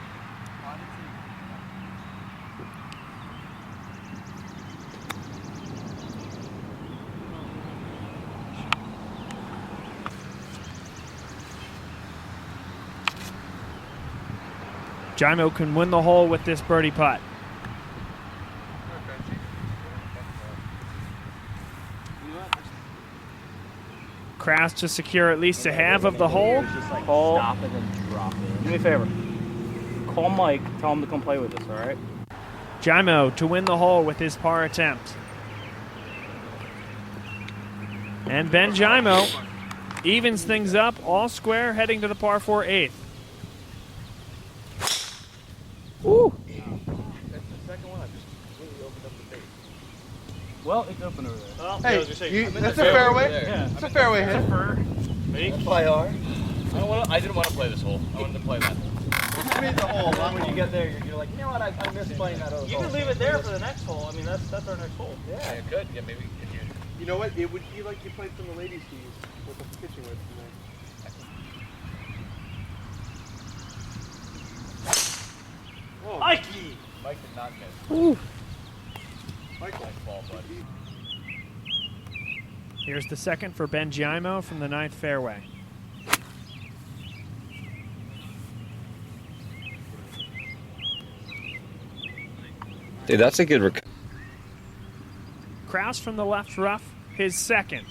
Giaimo can win the hole with this birdie putt. Krouse to secure at least a half of the hole. Call, stop and then drop it. Do me a favor. Call Mike, tell him to come play with us, all right? Giaimo to win the hole with his par attempt. And Ben Giaimo evens things up, all square, heading to the par 4 eighth. Woo! That's the second one. I just completely opened up the base. Well, it's open over there. Oh, Hey, that's a fairway. Yeah. It's a fairway hit. Me? Play hard. I didn't want to play this hole. I wanted to play that hole. You made the hole. When you get there, you're like, you know what? I missed playing that other hole. You can leave it there for the next hole. I mean, that's our next hole. Yeah. You could. Yeah, maybe if you. You know what? It would be like you played from the ladies' tees with the pitching with tonight. Oh. Mikey! Mike did not miss. Ooh. Michael. Nice ball, buddy. Here's the second for Ben Giaimo from the 9th fairway. Dude, that's a good Krouse from the left rough, his second.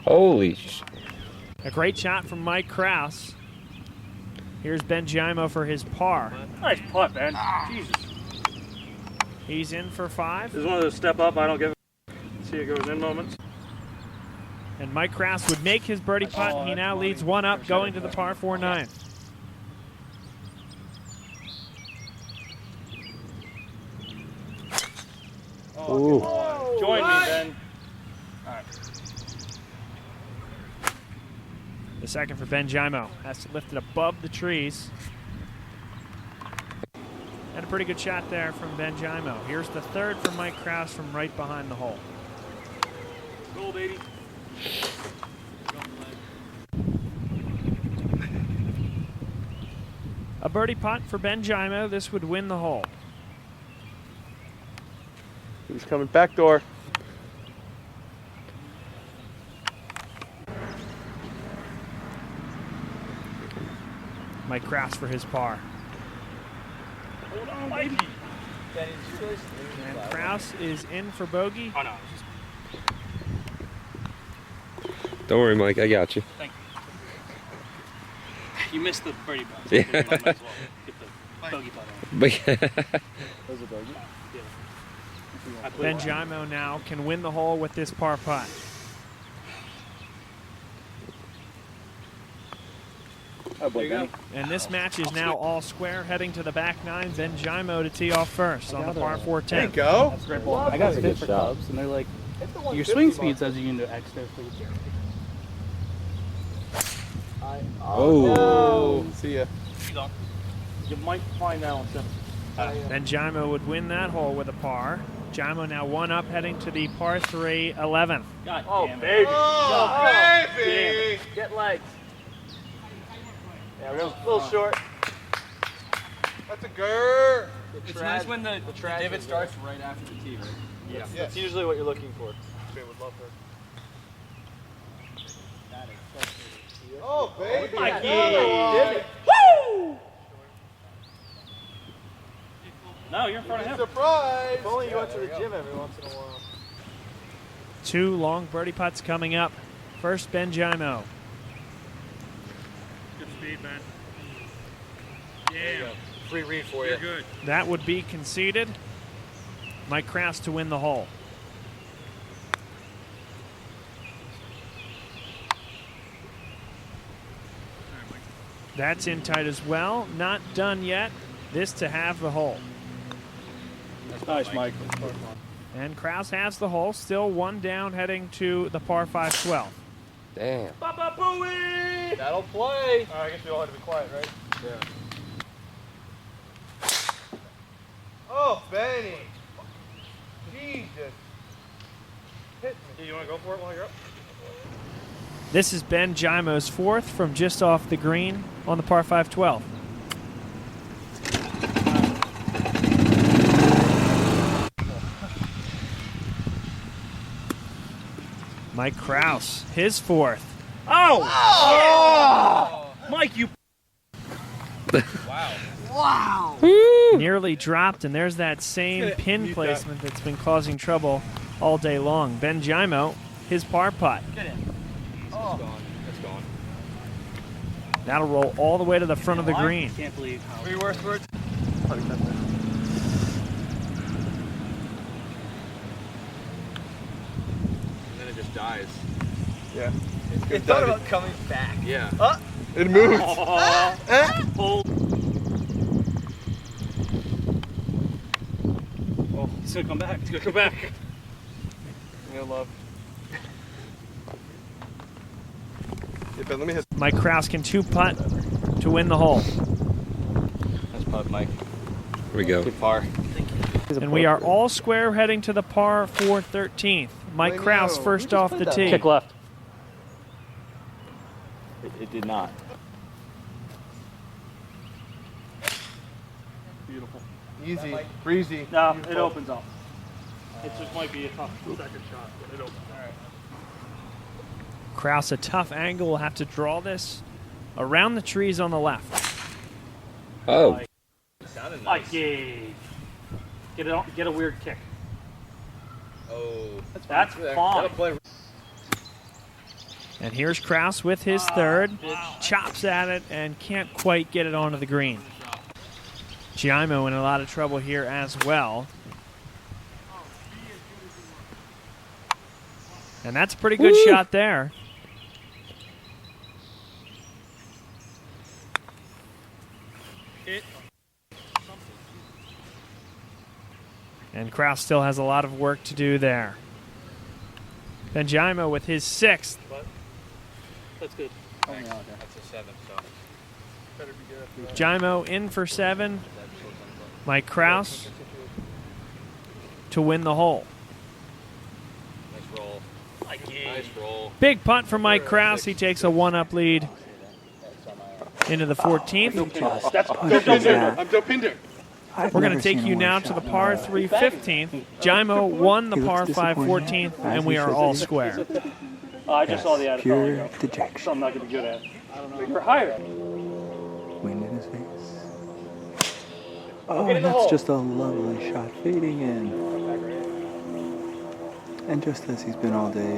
Holy sh... A great shot from Mike Krouse. Here's Ben Giaimo for his par. Nice putt, Ben. Jesus. He's in for 5. This is one of those step up, I don't give a see it goes in moments. And Mike Krouse would make his birdie putt. He now leads one up going to the par 4 9th. Ooh. Join me, Ben. All right. The second for Ben Giaimo. Has to lift it above the trees. And a pretty good shot there from Ben Giaimo. Here's the third for Mike Krouse from right behind the hole. Go, baby. A birdie putt for Ben Giaimo. This would win the hole. He's coming back door. Mike Krouse for his par. Hold on, Mikey. And Krouse is in for bogey. Oh, no. Don't worry, Mike. I got you. Thank you. You missed the birdie putt. Yeah. Might as well get the bogey putt on. Those are bogey? Yeah. Ben Giaimo now can win the hole with this par putt. Oh, boy, Benny. And this match is now all square, heading to the back nine. Ben Giaimo to tee off first on the par 4 10. There you go. That's a great ball. I got a fit for clubs, and they're like, your swing speed says you can do X there. Oh. See ya. You might find that one soon. Ben Giaimo would win that hole with a par. Giaimo now 1 up, heading to the par 3 11th. God damn it. Baby. Oh, baby. Get legs. Yeah, we're a little short. That's a grr. It's nice when the divot starts right after the tee, right? Yeah. That's usually what you're looking for. Would love her. Oh, baby. Woo! No, you're in front of him. Surprise. If only you went to the gym every once in a while. 2 long birdie putts coming up. First, Ben Giaimo. Good speed, man. Yeah. Free read for you. You're good. That would be conceded. Mike Krouse to win the hole. That's in tight as well. Not done yet. This to have the hole. That's nice, Mike. And Krouse has the hole. Still 1 down, heading to the par 5 12. Damn. Baba Booey! That'll play. I guess we all had to be quiet, right? Yeah. Oh, Benny. Jesus. Hit me. You want to go for it while you're up? This is Ben Giaimo's 4th from just off the green on the par 5 12. Mike Krouse, his 4th. Oh! Mike, you. Nearly dropped, and there's that same pin placement that's been causing trouble all day long. Ben Giaimo, his par putt. Get in. Oh. That's gone. That'll roll all the way to the front of the green. I can't believe how. Three worst words. And then it just dies. Yeah. It thought about coming back. Yeah. It moved. Oh, he's gonna come back. He's gonna come back. Yeah, love. Yeah, Ben, let me hit. Mike Krouse can 2-putt to win the hole. Nice putt, Mike. Here we go. Good par. And we are all square, heading to the par 4 13th. Mike Krouse first off the tee. Kick left. It did not. Beautiful. Easy. Breezy. No, Beautiful. it opens up. It just might be a tough second shot, but it opens. All right. Krouse, a tough angle. Will have to draw this around the trees on the left. Oh. Sounded Like, nice. get a weird kick. Oh. That's fine. And here's Krouse with his 3rd. Chops at it and can't quite get it onto the green. Giaimo in a lot of trouble here as well. And that's a pretty good shot there. And Krouse still has a lot of work to do there. Ben Giaimo with his 6th. That's good. That's a 7, so. Better be good after that. Giaimo in for 7. Mike Krouse to win the hole. Nice roll. Nice roll. Big putt from Mike Krouse. He takes a 1-up lead into the 14th. That's I'm Joe Pinder. We're going to take you now to the par 3 15th. Giaimo won the par 5 14th, and we are all square. I just saw the ad. Pure dejection. So I'm not going to be good at. I don't know. You're higher. Wind in his face. Oh, and that's just a lovely shot fading in. And just as he's been all day,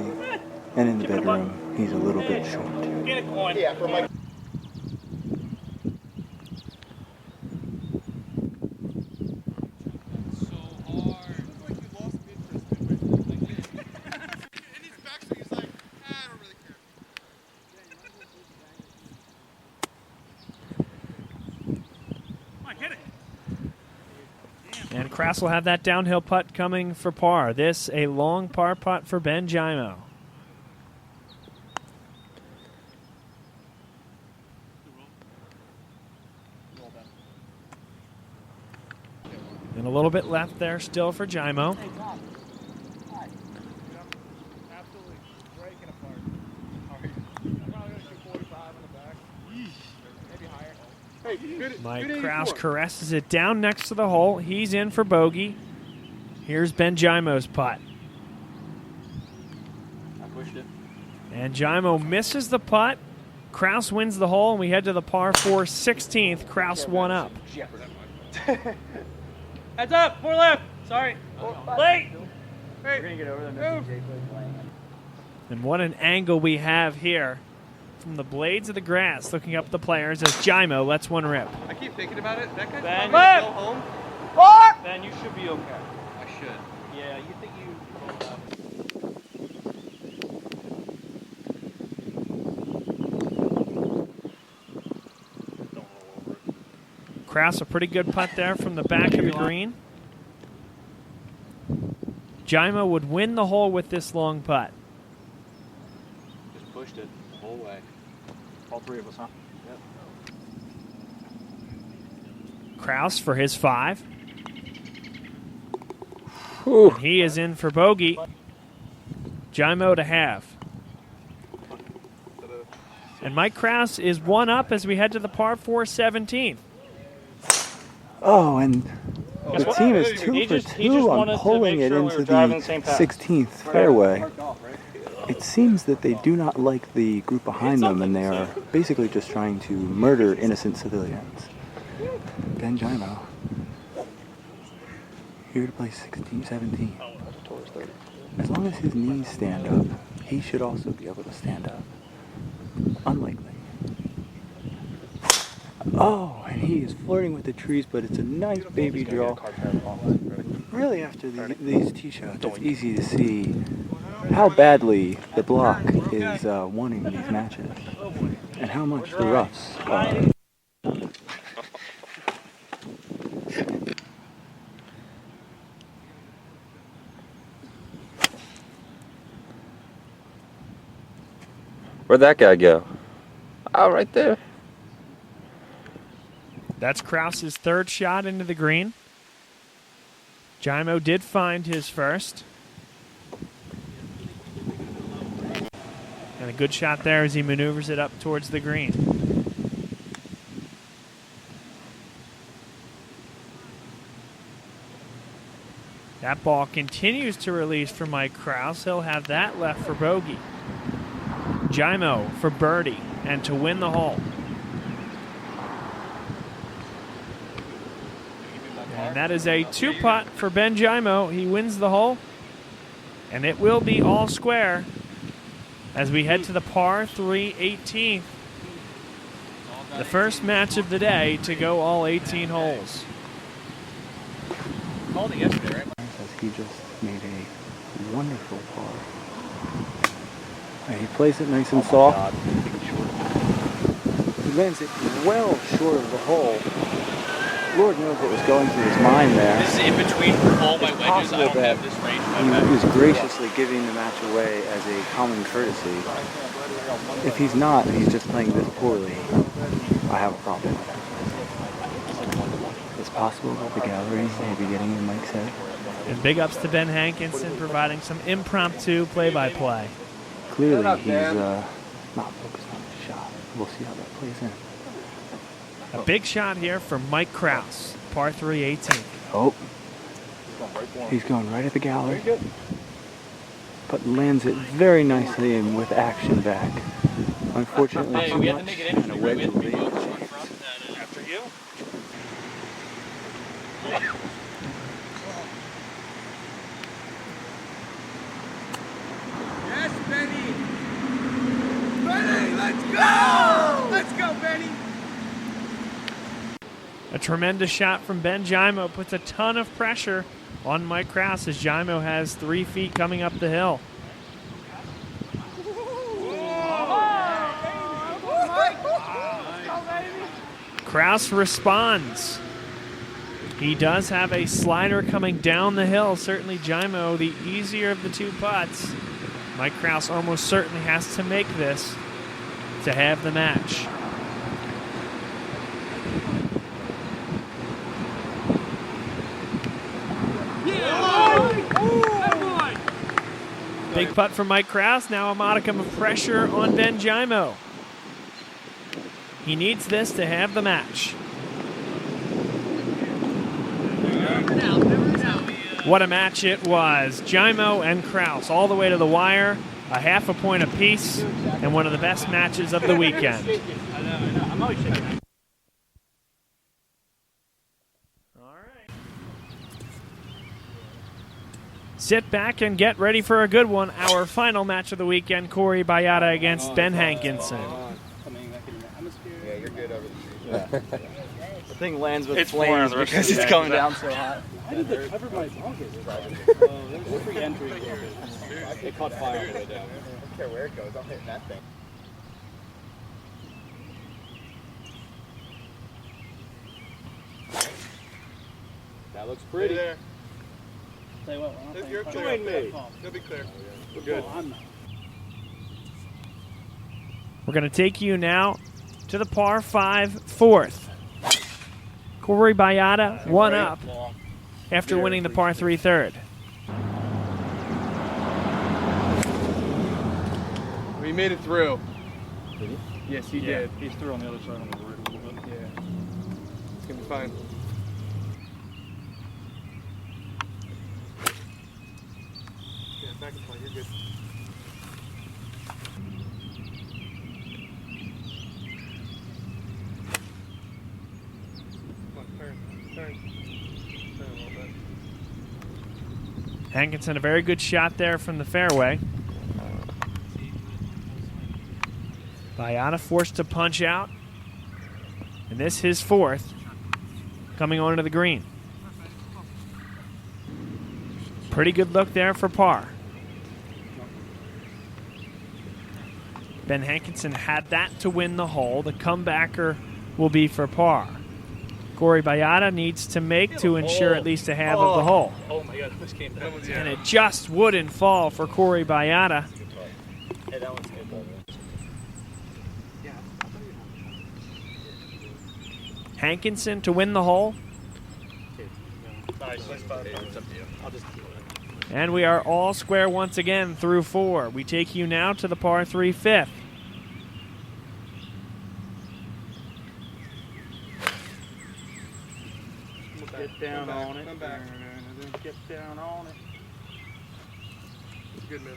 and in the bedroom, He's a little bit short. Get a coin. Yeah, for Mike. And Krouse will have that downhill putt coming for par. This a long par putt for Ben Giaimo. And a little bit left there still for Giaimo. Mike Krouse caresses it down next to the hole. He's in for bogey. Here's Ben Giaimo's putt. I pushed it. And Giaimo misses the putt. Krouse wins the hole, and we head to the par 4 16th. Krouse one up. Heads up, 4 left. Sorry. Late. We're gonna get over them. And what an angle we have here from the blades of the grass looking up the players as Giaimo lets one rip. I keep thinking about it. That guy's Ben, probably gonna go home. Ben, you should be okay. I should. Yeah, you think you rolled up. Krouse, a pretty good putt there from the back of the green. Giaimo would win the hole with this long putt. Just pushed it the whole way. All 3 of us, huh? Yep. Krouse for his 5. And he is in for bogey. Giaimo to have. And Mike Krouse is one up as we head to the par 4 17th. Oh, and the team is He 2 just for 2 wanted on to pulling make it sure we into were the driving the same path. 16th fairway. It seems that they do not like the group behind them, and they are basically just trying to murder innocent civilians. Ben Giaimo, here to play 16, 17. As long as his knees stand up, he should also be able to stand up. Unlikely. Oh, and he is flirting with the trees, but it's a nice baby draw. Really, after these tee shots, it's easy to see how badly the block is wanting these matches, and how much the roughs are. Where'd that guy go? Oh, right there. That's Krause's 3rd shot into the green. Giaimo did find his first. And a good shot there as he maneuvers it up towards the green. That ball continues to release for Mike Krouse. He'll have that left for bogey. Giaimo for birdie and to win the hole. And that is a 2-putt for Ben Giaimo. He wins the hole. And it will be all square as we head to the par 3 18th. The first match of the day to go all 18 holes. Called it yesterday, right? He just made a wonderful par. And he plays it nice and soft. He lands it well short of the hole. Lord knows what was going through his mind there. This is in between all my wedges. I don't have this range. He was graciously giving the match away as a common courtesy. If he's not, he's just playing this poorly. I have a problem with that. It's possible that the gallery may be getting in Mike's head. And big ups to Ben Hankinson providing some impromptu play-by-play. Clearly, he's not focused on the shot. We'll see how that plays in. A big shot here for Mike Krouse, par 3 18. Oh, he's going right at the gallery, but lands it very nicely and with action back. Unfortunately, too much and a wedge will lead. After you. Yes, Benny. Let's go! Let's go, Benny! A tremendous shot from Ben Giaimo puts a ton of pressure on Mike Krouse as Giaimo has 3 feet coming up the hill. Krouse responds. He does have a slider coming down the hill. Certainly Giaimo, the easier of the 2 putts. Mike Krouse almost certainly has to make this to have the match. Big putt from Mike Krouse. Now a modicum of pressure on Ben Giaimo. He needs this to have the match. What a match it was. Giaimo and Krouse all the way to the wire. A half a point apiece, and one of the best matches of the weekend. I'm always shaking. Sit back and get ready for a good one. Our final match of the weekend, Corey Baiada against Ben Hankinson. Yeah, you're good over the The thing lands with flames because it's coming down so hot. I need to cover my bunkers. There's free entry. It caught fire on the way down. I don't care where it goes, I'm hitting that thing. That looks pretty. There. Tell you what, If you're clear, join me. You'll be clear. We're good. I'm not. We're going to take you now to the par 5 fourth. Corey Baiada one up after winning the par 3 third. We made it through. Did he? Yes, he did. He's through on the other side on the right a little bit. Yeah. It's going to be fine. Yeah, back and play. You're good. Come on, turn a little bit. Hankinson, a very good shot there from the fairway. Baiada forced to punch out. And this his 4th coming onto the green. Pretty good look there for par. Ben Hankinson had that to win the hole. The comebacker will be for par. Corey Baiada needs to make to ensure at least a half of the hole. Oh my God, this came down. And it just wouldn't fall for Corey Baiada. Hey, that one's good. Hankinson to win the hole. Nice. It's up to you. I'll just keep it. And we are all square once again through 4. We take you now to the par 3 fifth. Get down on it. Come back. Get down on it. Good miss.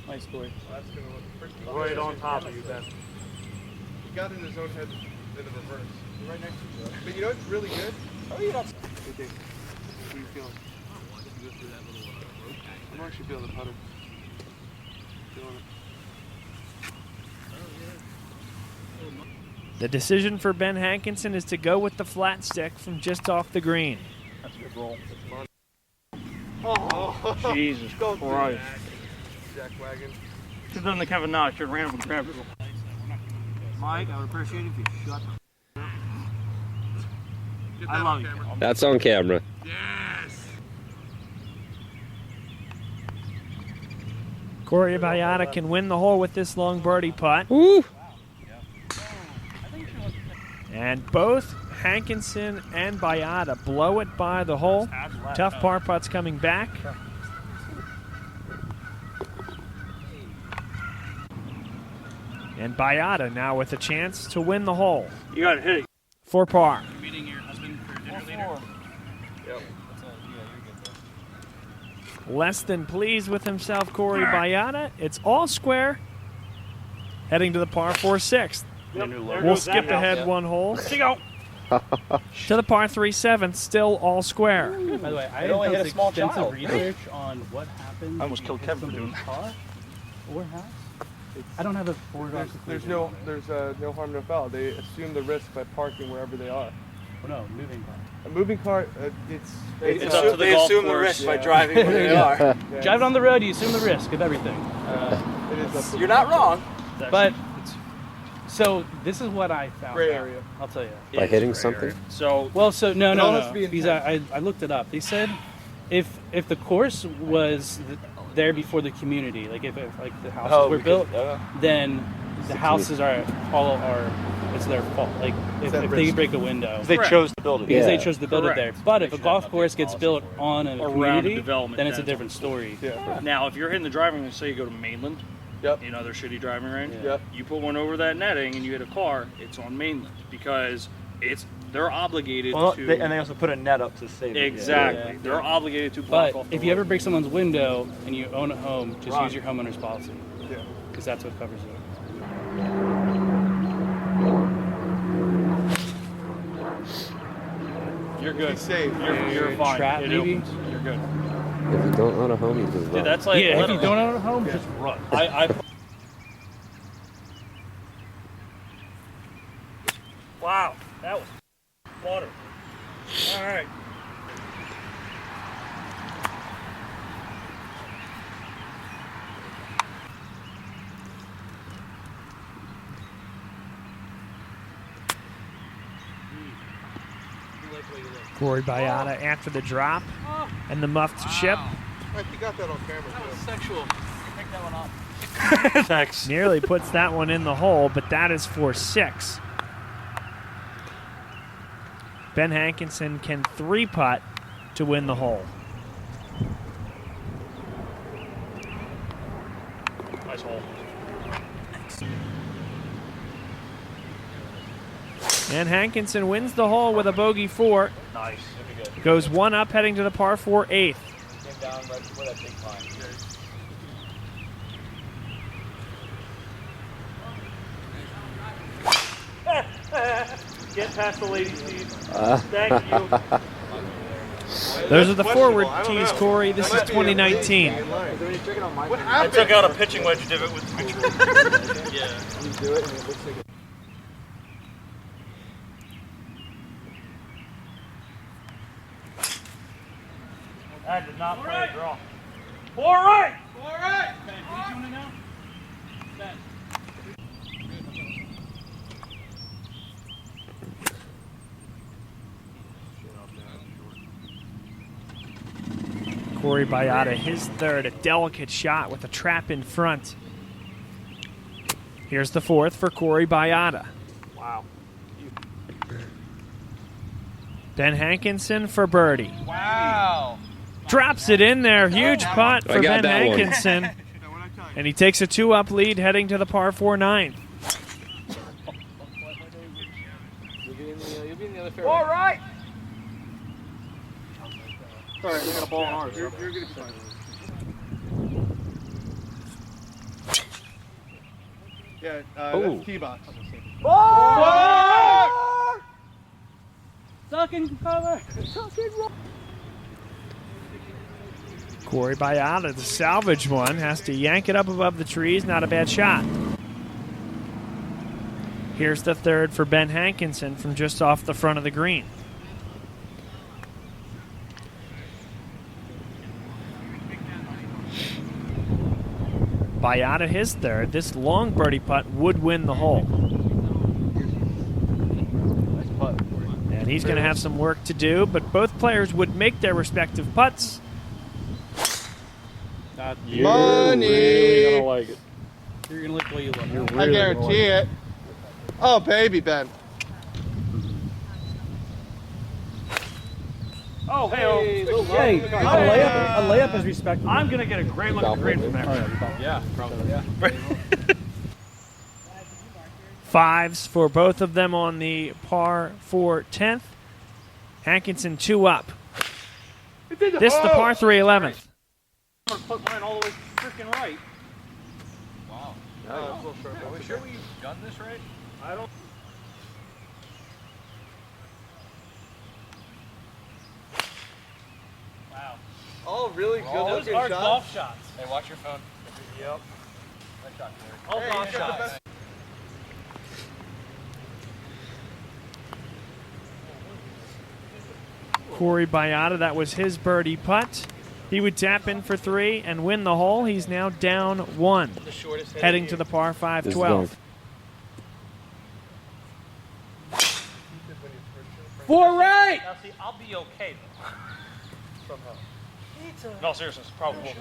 Nice, Corey. Well, that's gonna look pretty Right on top of you, Ben. He got in his own head in the reverse. You're right next to you. But you know what's really good? Oh, you don't. What do you feel? I'm actually feeling the putter. Feeling it. The decision for Ben Hankinson is to go with the flat stick from just off the green. That's a good roll. Oh, Jesus Christ. Jack wagon. Should have done the Kevin Nash. Should have ran and grabbed it. Mike, I would appreciate it if you shut up. I love you. That's on camera. Yes! Corey Baiada can win the hole with this long birdie putt. Woo! And both Hankinson and Baiada blow it by the hole. Tough par putts coming back. And Baiada now with a chance to win the hole. You got to hit it. For par. You're meeting your husband for dinner later? Yep. Less than pleased with himself, Corey Baiada. It's all square. Heading to the par 4 sixth. Yep. We'll skip ahead one hole. Here you go. to the par 3 7th, still all square. By the way, I only hit done a small extensive child. research on what happens. I almost killed Kevin for doing car or house. I don't have a foregone conclusion. There's no harm, no foul. They assume the risk by parking wherever they are. Oh, no, moving car. A moving car, It's up to the golf assume the course. risk by driving where they are. Driving on the road, you assume the risk of everything. It is up to You're not wrong. But so this is what I found. Gray out. area. I'll tell you. By hitting something? So No. It all has to be Because I looked it up. They said if the course was there before the community, like if like the houses were built, then the houses are it's their fault. Like if they break a window, They chose to build it. because they chose to build it there. But if a golf course gets built on a community, development, then it's a different story. Yeah. Now, if you're hitting the driving range, say you go to Mainland, Yep. another shitty driving range, Yep. you put one over that netting and you hit a car, it's on Mainland because they're obligated to. And they also put a net up to save it. Exactly. Yeah. They're obligated to block But off if the you ever road. break someone's window and you own a home, just Run. use your homeowner's policy. Yeah. Because that's what covers it. You're good. Be safe. You're fine. Trap, It maybe? opens. You're good. If you don't own a home, you just run. Dude, that's like Yeah, if you literally- don't own a home, just run. Wow, that was butter. All right. Corey Baiada after the drop and the muffed chip. You got that on camera. That was sexual. Pick that one up. Thanks. Nearly puts that one in the hole, but that is for 6. Ben Hankinson can 3-putt to win the hole. Nice hole. And Hankinson wins the hole with a bogey 4. Nice. Goes 1 up heading to the par 4 8th. Came down right before that big pine. Get past the ladies' tees. Thank you. Those are the forward tees, Corey. This is 2019. What I happened? took out a pitching wedge divot with the Yeah. You do it and it looks like I did not play a draw. All right. All right. Ben, what are you doing now? Ben. Corey Baiada, his third, a delicate shot with a trap in front. Here's the 4th for Corey Baiada. Wow. Ben Hankinson for birdie. Wow. Drops it in there. Huge putt for Ben got that one. Hankinson. And he takes a 2-up lead heading to the par 4 9th. You'll be in the other fairway. all right. Sorry, we got a ball on ours. You're gonna be fine. Yeah, that's tee box. Sucking cover. Corey Baiada, the salvage one, has to yank it up above the trees. Not a bad shot. Here's the 3rd for Ben Hankinson from just off the front of the green. Baiada his 3rd. This long birdie putt would win the hole. And he's going to have some work to do, but both players would make their respective putts. You're Money. really gonna like it. You're gonna look what you love. I guarantee it. Oh, baby, Ben. Oh, hey. Hey, a layup is respectable. I'm going to get a great look at the green from there. Yeah, probably. Yeah. 5s for both of them on the par 4 10th. Hankinson 2 up. This the par 3 11th. I'm going to put mine all the way freaking right. Wow. Are we sure we've done this right? I don't. really good looking Those are shots. golf shots. Hey, watch your phone. Yep. Nice shot, Corey. All Hey, golf you got the shots. best- Corey Baiada, that was his birdie putt. He would tap in for 3 and win the hole. He's now down 1, heading to the par 5 12. 4 right! Now, see, I'll be okay, though. No, seriously, it's probably.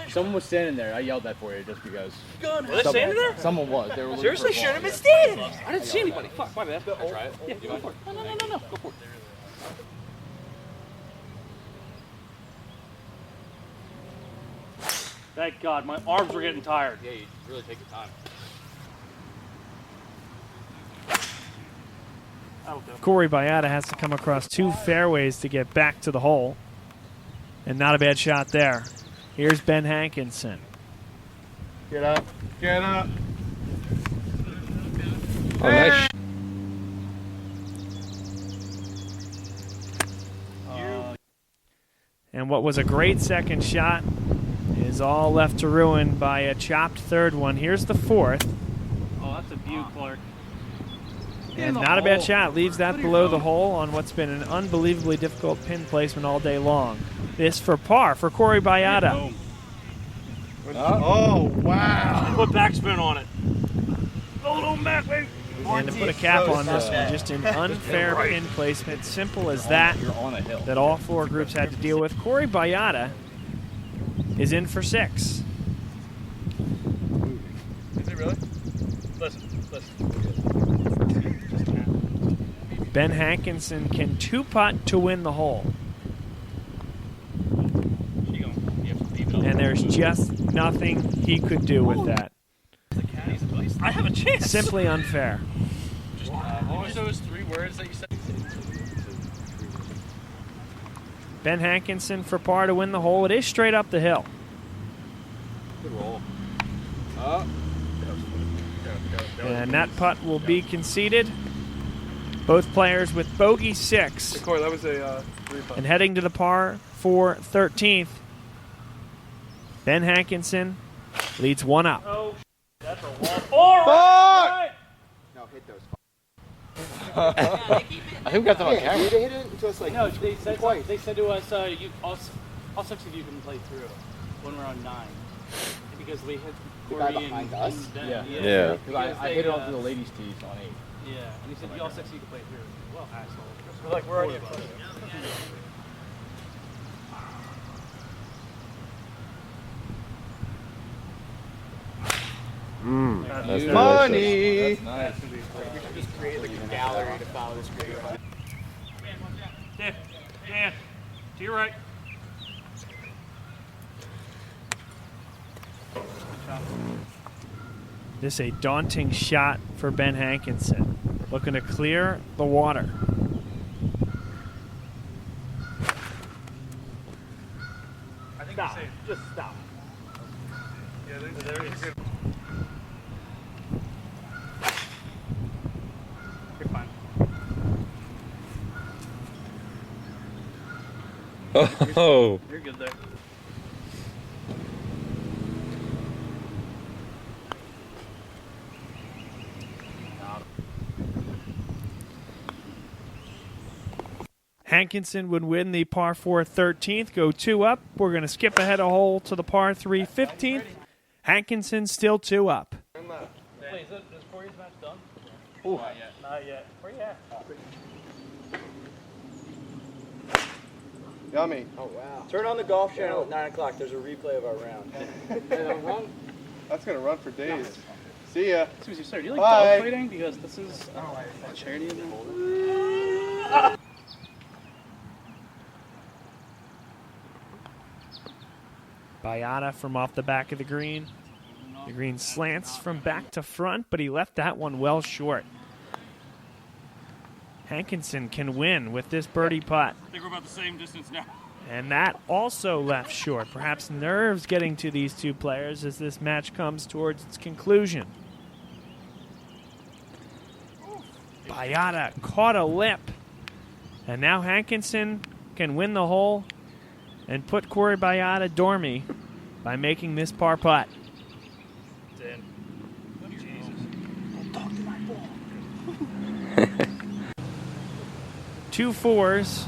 Someone was standing there. I yelled that for you just because. Was they standing there? Someone was. They were Seriously, shouldn't have been standing there. I didn't see anybody. Fuck, my bad. I'll try it. Yeah, go for it. No. Go for it. Thank God, my arms were getting tired. Yeah, you really take your time. Corey Baiada has to come across 2 fairways to get back to the hole. And not a bad shot there. Here's Ben Hankinson. Get up. Get up. Oh, nice. And what was a great second shot is all left to ruin by a chopped third one. Here's the 4th. Oh, that's a view, Clark. And not a bad shot. Leaves that below the hole on what's been an unbelievably difficult pin placement all day long. This for par for Corey Baiada. Oh, wow. Put backspin on it. Oh, no, Matt, wait. And to put a cap on this one, just an unfair pin placement. Simple as that, that all 4 groups had to deal with. Corey Baiada is in for 6. Is it really? Listen. Ben Hankinson can 2-putt to win the hole. And there's just nothing he could do with that. I have a chance. Simply unfair. What was those 3 words that you said? Ben Hankinson for par to win the hole. It is straight up the hill. Good roll. And that putt will be conceded. Both players with bogey 6. Corey, that was a 3-putt. And heading to the par 4 13th. Ben Hankinson leads 1 up. Oh, that's a wall. All right. No, hit those. I think we got them on camera. They hit it to us like No, they said to us, all 6 of you can play through when we're on 9. Because we hit The guy Corey behind and us? Ben. Yeah. Because I hit it onto the ladies' tees on 8. Yeah, and he said, y'all 6 of you can play through. Well, asshole. We're like, we're already close. That's money. delicious. That's nice. We should just create like a gallery to follow this video. Dan, to your right. This is a daunting shot for Ben Hankinson. Looking to clear the water. I think Stop. Just stop. Yeah, there is good. You're fine. Oh. You're good there. Hankinson would win the par 4 13th, go 2 up. We're going to skip ahead a hole to the par 3 15th. Hankinson still 2 up. Wait, is Corey's match done? Ooh. Not yet. Where you at? Yummy. Oh, wow. Turn on the golf channel at 9 o'clock. There's a replay of our round. That's going to run for days. See ya. Susie, sir, do you like Bye. dog fighting? Because this is a charity event. Baiada from off the back of the green. The green slants from back to front, but he left that one well short. Hankinson can win with this birdie putt. I think we're about the same distance now. And that also left short. Perhaps nerves getting to these two players as this match comes towards its conclusion. Baiada caught a lip. And now Hankinson can win the hole and put Corey Baiada dormy by making this par putt. It's in. Don't talk to my ball. 2 fours,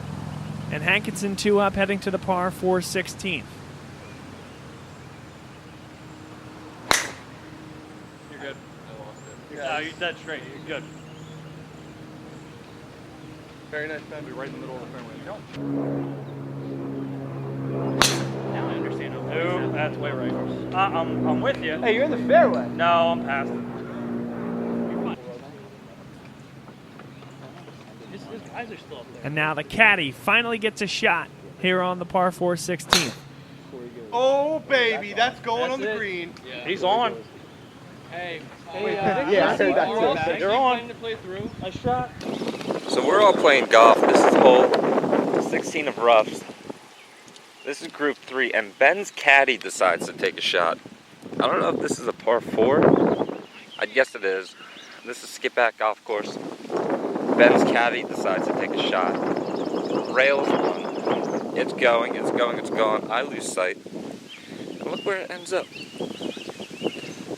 and Hankinson 2 up, heading to the par 4 16th. You're good. I lost it. No, you're dead straight. You're good. Very nice time. Be right in the middle of the fairway. Now I understand. No, that's way right. I'm with you. Hey, you're in the fairway. No, I'm past it. His guys are still up there. And now the caddy finally gets a shot here on the par 4 16th. Oh, baby, that's going on the green. Yeah. He's on. Hey, yeah, I heard that too. They're on. To play through. I shot. So we're all playing golf. This is hole 16 of roughs. This is group 3, and Ben's caddy decides to take a shot. I don't know if this is a par 4. I guess it is. This is Skipback Golf Course. Ben's caddy decides to take a shot. Rails on. It's going, it's going, it's gone. I lose sight. And look where it ends up.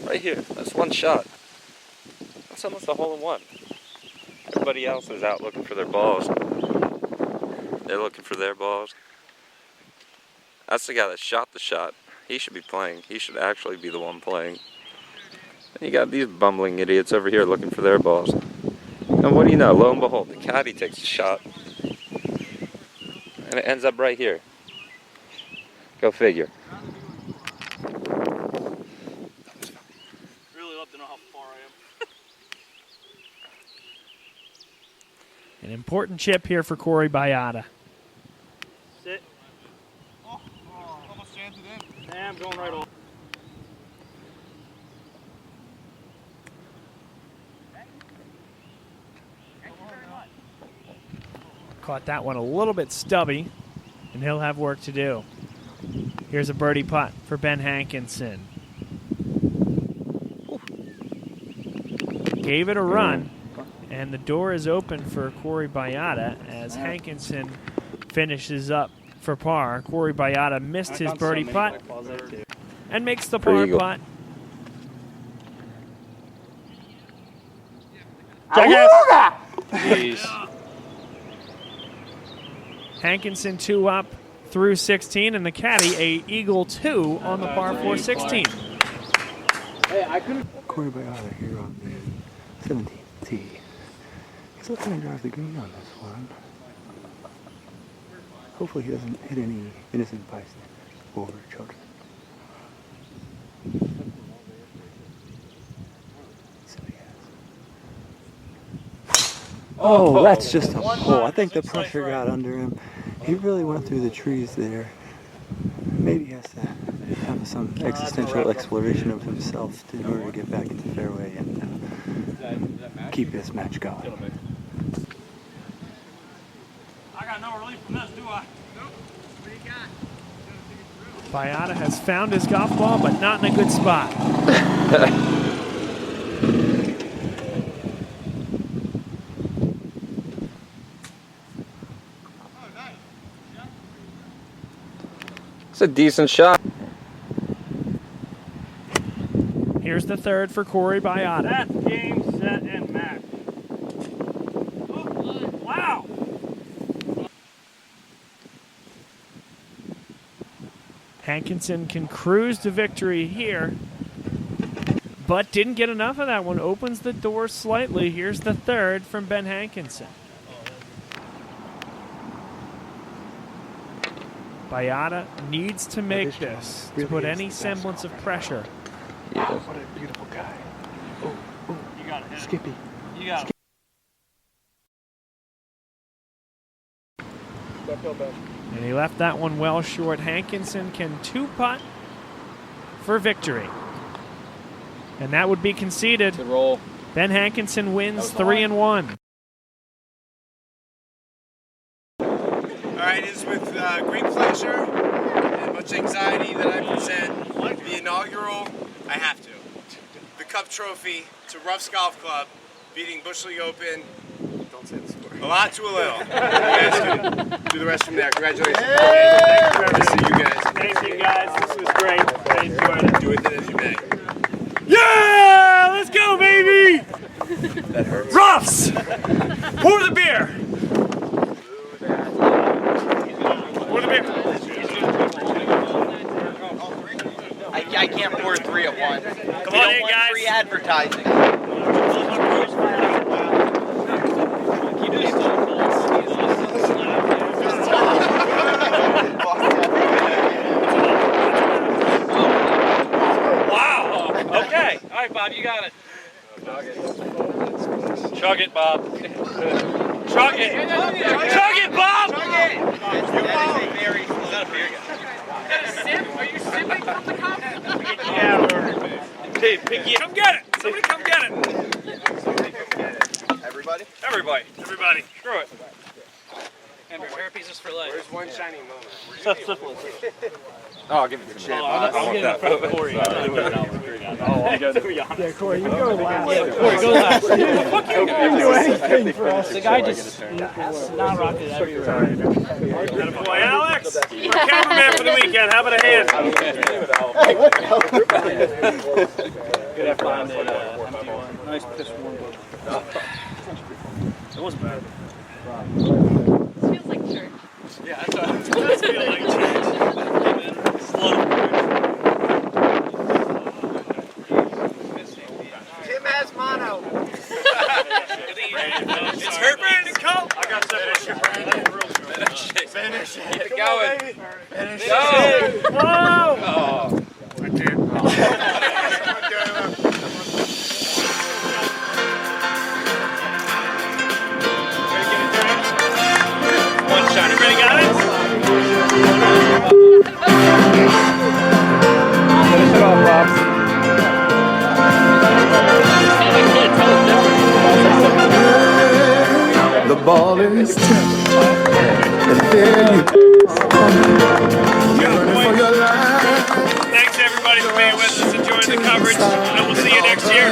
Right here. That's one shot. That's almost a hole-in-one. Everybody else is out looking for their balls. They're looking for their balls. That's the guy that shot the shot. He should be playing. He should actually be the one playing. And you got these bumbling idiots over here looking for their balls. And what do you know? Lo and behold, the caddy takes a shot. And it ends up right here. Go figure. Really love to know how far I am. An important chip here for Corey Baiada. Sit. Almost jammed it in. Nah, I'm going right off. Caught that one a little bit stubby, and he'll have work to do. Here's a birdie putt for Ben Hankinson. Gave it a run, and the door is open for Corey Baiada as Hankinson finishes up for par. Corey Baiada missed his birdie putt and makes the par putt. Jeez. Hankinson 2 up through 16, and the caddy a eagle 2 on the par 4 16. Hey, I couldn't. Corey Baiada here on the 17th tee. He's looking to drive the green on this one. Hopefully he doesn't hit any innocent bystanders or children. So he has. Oh, that's just a hole. I think the pressure got under him. He really went through the trees there. Maybe he has to have some existential exploration of himself in order to get back into the fairway and keep this match going. I got no relief from this, do I? Nope. What do you got? Baiada has found his golf ball, but not in a good spot. It's a decent shot. Here's the third for Corey Baiada. That's game, set, and match. Oh, wow. Hankinson can cruise to victory here, but didn't get enough of that one. Opens the door slightly. Here's the third from Ben Hankinson. Baiada needs to make this to put any semblance of pressure. Yeah. Oh, what a beautiful guy. Oh, You got it. Skippy. You got it. And he left that one well short. Hankinson can 2-putt for victory. And that would be conceded. Good roll. Ben Hankinson wins 3-1. All right, it is with great pleasure and much anxiety that I present the inaugural, I have to, the Cup Trophy to Ruffs Golf Club, beating Bush League Open. Don't say the score. A lot to a little. You guys can do the rest from there. Congratulations. Good to see you guys. Thank you guys. This was great. I enjoyed it. Do with it as you may. Yeah! Let's go, baby! That hurts. Roughs! Pour the beer! Pour the beer. I can't pour 3 at once. Come on in, guys. Free advertising. Wow. Okay. All right, Bob, you got it. Chug it, Bob. Chug it. Chug it, Bob. Chug it. Is that a beer guy? Are you sipping from the cup? Yeah, Hey, Pinky, come get it. Somebody come get it. Everybody? Everybody. Everybody. Screw it. Andrew, herpes is for life. Where's one shining moment? Syphilis. Oh, I'll give it to you. I'll get it for Corey. Yeah, Corey, you go last. Yeah, Corey, go last. Fuck you. You do anything for us. The guy just not rocked it everywhere. Boy, Alex, our cameraman for the weekend. How about a hand? Good after on that empty one. Nice piss warm book. It wasn't bad. This feels like church. Yeah, that's what it does feel like church. Slow. Tim has mono. It's her brand to come. I got Finish it. Keep it going. Finish it. Whoa! Oh. I can't. One shot. Everybody got it? Finish it off, Bob. The ball is tipped, and then you're running for your life. Thanks everybody for being with us, enjoying the coverage, and we'll see you next year.